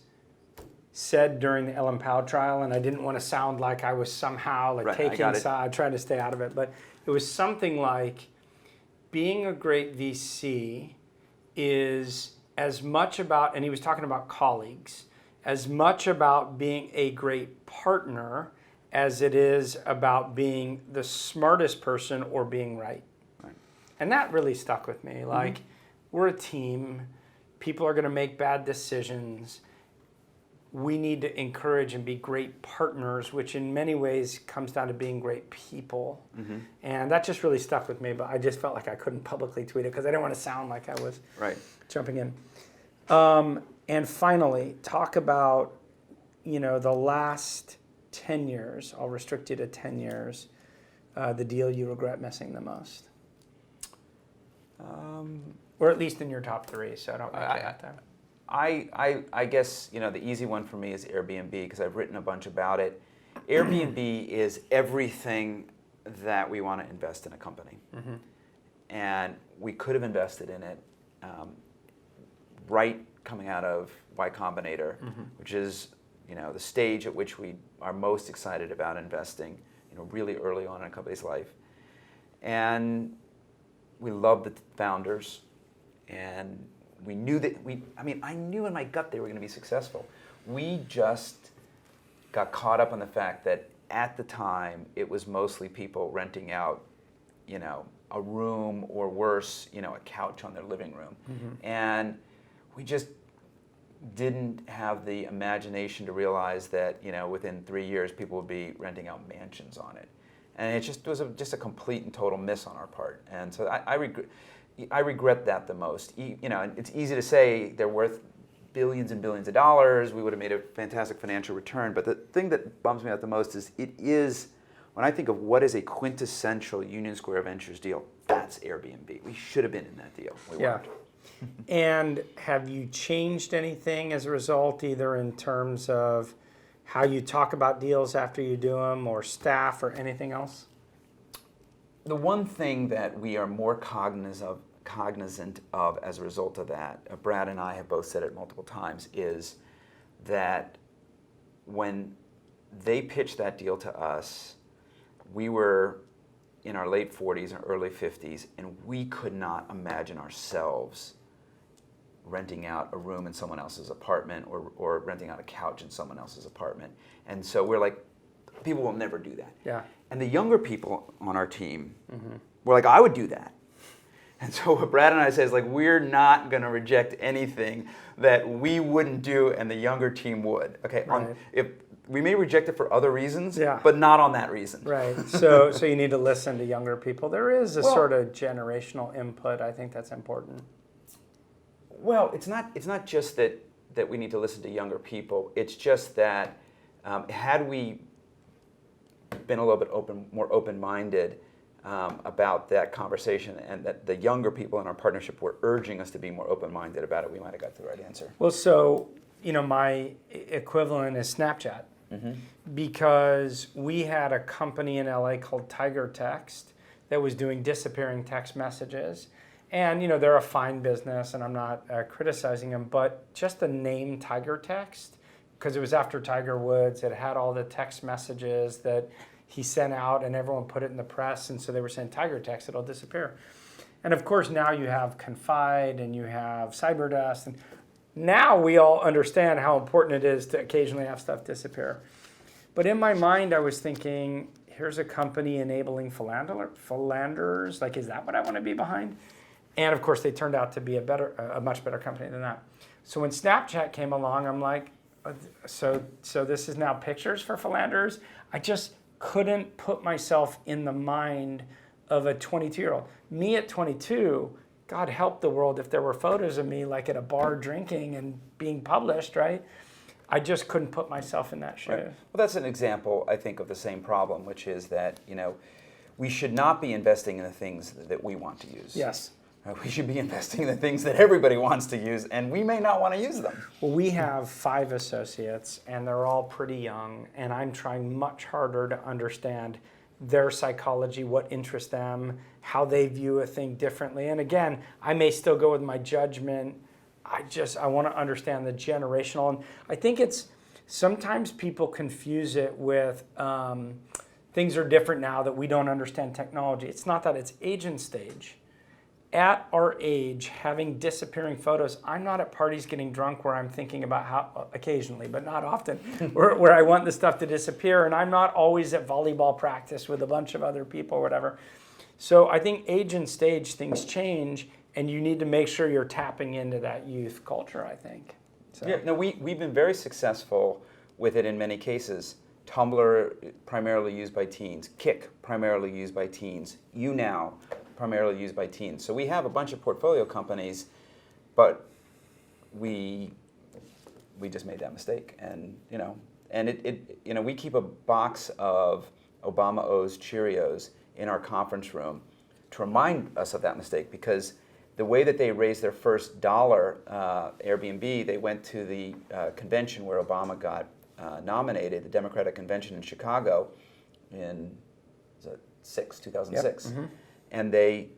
said during the Ellen Powell trial, and I didn't want to sound like I was somehow taking side, trying to stay out of it. But it was something like, being a great VC is as much about, and he was talking about colleagues, as much about being a great partner as it is about being the smartest person or being right. And that really stuck with me. Like, we're a team. People are going to make bad decisions. We need to encourage and be great partners, which in many ways comes down to being great people. And that just really stuck with me, but I just felt like I couldn't publicly tweet it because I didn't want to sound like I was jumping in. And finally, talk about, the last 10 years, I'll restrict you to 10 years, the deal you regret missing the most. Or at least in your top three, so I don't make it out there. I guess, the easy one for me is Airbnb because I've written a bunch about it. Airbnb is everything that we want to invest in a company. Mm-hmm. And we could have invested in it right coming out of Y Combinator, mm-hmm. which is the stage at which we are most excited about investing, really early on in a company's life. And we love the founders, and we knew that I knew in my gut they were going to be successful. We just got caught up on the fact that at the time it was mostly people renting out, a room or worse, a couch on their living room. Mm-hmm. And we just didn't have the imagination to realize that, within 3 years people would be renting out mansions on it. And it just was just a complete and total miss on our part. And so I regret that the most. It's easy to say they're worth billions and billions of dollars. We would have made a fantastic financial return. But the thing that bums me out the most is when I think of what is a quintessential Union Square Ventures deal, that's Airbnb. We should have been in that deal. We weren't. And have you changed anything as a result, either in terms of how you talk about deals after you do them, or staff, or anything else? The one thing that we are more cognizant of as a result of that, Brad and I have both said it multiple times, is that when they pitched that deal to us, we were in our late 40s and early 50s, and we could not imagine ourselves renting out a room in someone else's apartment or renting out a couch in someone else's apartment. And so we're like, people will never do that. Yeah. And the younger people on our team mm-hmm. were like, I would do that. And so what Brad and I say is like, we're not going to reject anything that we wouldn't do and the younger team would. Okay, right. If we may reject it for other reasons, yeah. but not on that reason. Right. So you need to listen to younger people. There is a sort of generational input. I think that's important. Well, it's not just that we need to listen to younger people. It's just that had we been a little bit more open-minded about that conversation, and that the younger people in our partnership were urging us to be more open-minded about it, we might have got the right answer. Well, so my equivalent is Snapchat, mm-hmm. because we had a company in LA called Tiger Text that was doing disappearing text messages. And, they're a fine business, and I'm not criticizing them, but just the name Tiger Text, because it was after Tiger Woods, it had all the text messages that he sent out, and everyone put it in the press, and so they were saying Tiger Text, it'll disappear. And of course, now you have Confide, and you have Cyberdust, and now we all understand how important it is to occasionally have stuff disappear. But in my mind, I was thinking, here's a company enabling philanderers, like, is that what I want to be behind? And of course, they turned out to be a much better company than that. So when Snapchat came along, I'm like, so this is now pictures for philanderers? I just couldn't put myself in the mind of a 22-year-old. Me at 22, God help the world if there were photos of me like at a bar drinking and being published, right? I just couldn't put myself in that shoe. Right. Well, that's an example, I think, of the same problem, which is that, we should not be investing in the things that we want to use. Yes. We should be investing in the things that everybody wants to use, and we may not want to use them. Well, we have 5 associates, and they're all pretty young, and I'm trying much harder to understand their psychology, what interests them, how they view a thing differently. And again, I may still go with my judgment. I want to understand the generational. And I think sometimes people confuse it with things are different now that we don't understand technology. It's not that, it's age and stage. At our age, having disappearing photos, I'm not at parties getting drunk where I'm thinking about how, occasionally, but not often, where I want the stuff to disappear, and I'm not always at volleyball practice with a bunch of other people or whatever. So I think age and stage, things change, and you need to make sure you're tapping into that youth culture, I think. So. Yeah, no, we've been very successful with it in many cases. Tumblr, primarily used by teens. Kik, primarily used by teens. YouNow, primarily used by teens. So we have a bunch of portfolio companies, but we just made that mistake. And we keep a box of Obama O's Cheerios in our conference room to remind us of that mistake, because the way that they raised their first dollar, Airbnb, they went to the convention where Obama got nominated, the Democratic Convention in Chicago in 2006. Yep. And they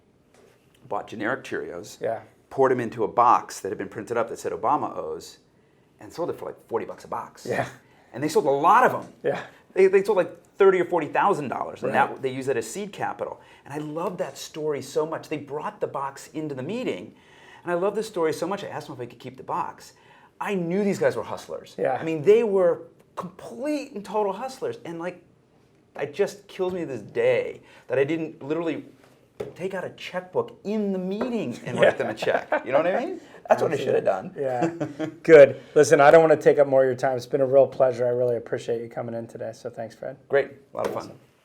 bought generic Cheerios, Yeah. poured them into a box that had been printed up that said Obama owes, and sold it for like $40 a box. Yeah. And they sold a lot of them. Yeah. They sold like $30,000 or $40,000, and Right. they used it as seed capital. And I love that story so much. They brought the box into the meeting, and I love this story so much. I asked them if I could keep the box. I knew these guys were hustlers. Yeah. I mean, they were complete and total hustlers, and like, it just kills me to this day that I didn't literally take out a checkbook in the meeting and write them a check. You know what I mean? That's what I should have done. Yeah. Good. Listen, I don't want to take up more of your time. It's been a real pleasure. I really appreciate you coming in today. So thanks, Fred. Great. A lot of fun.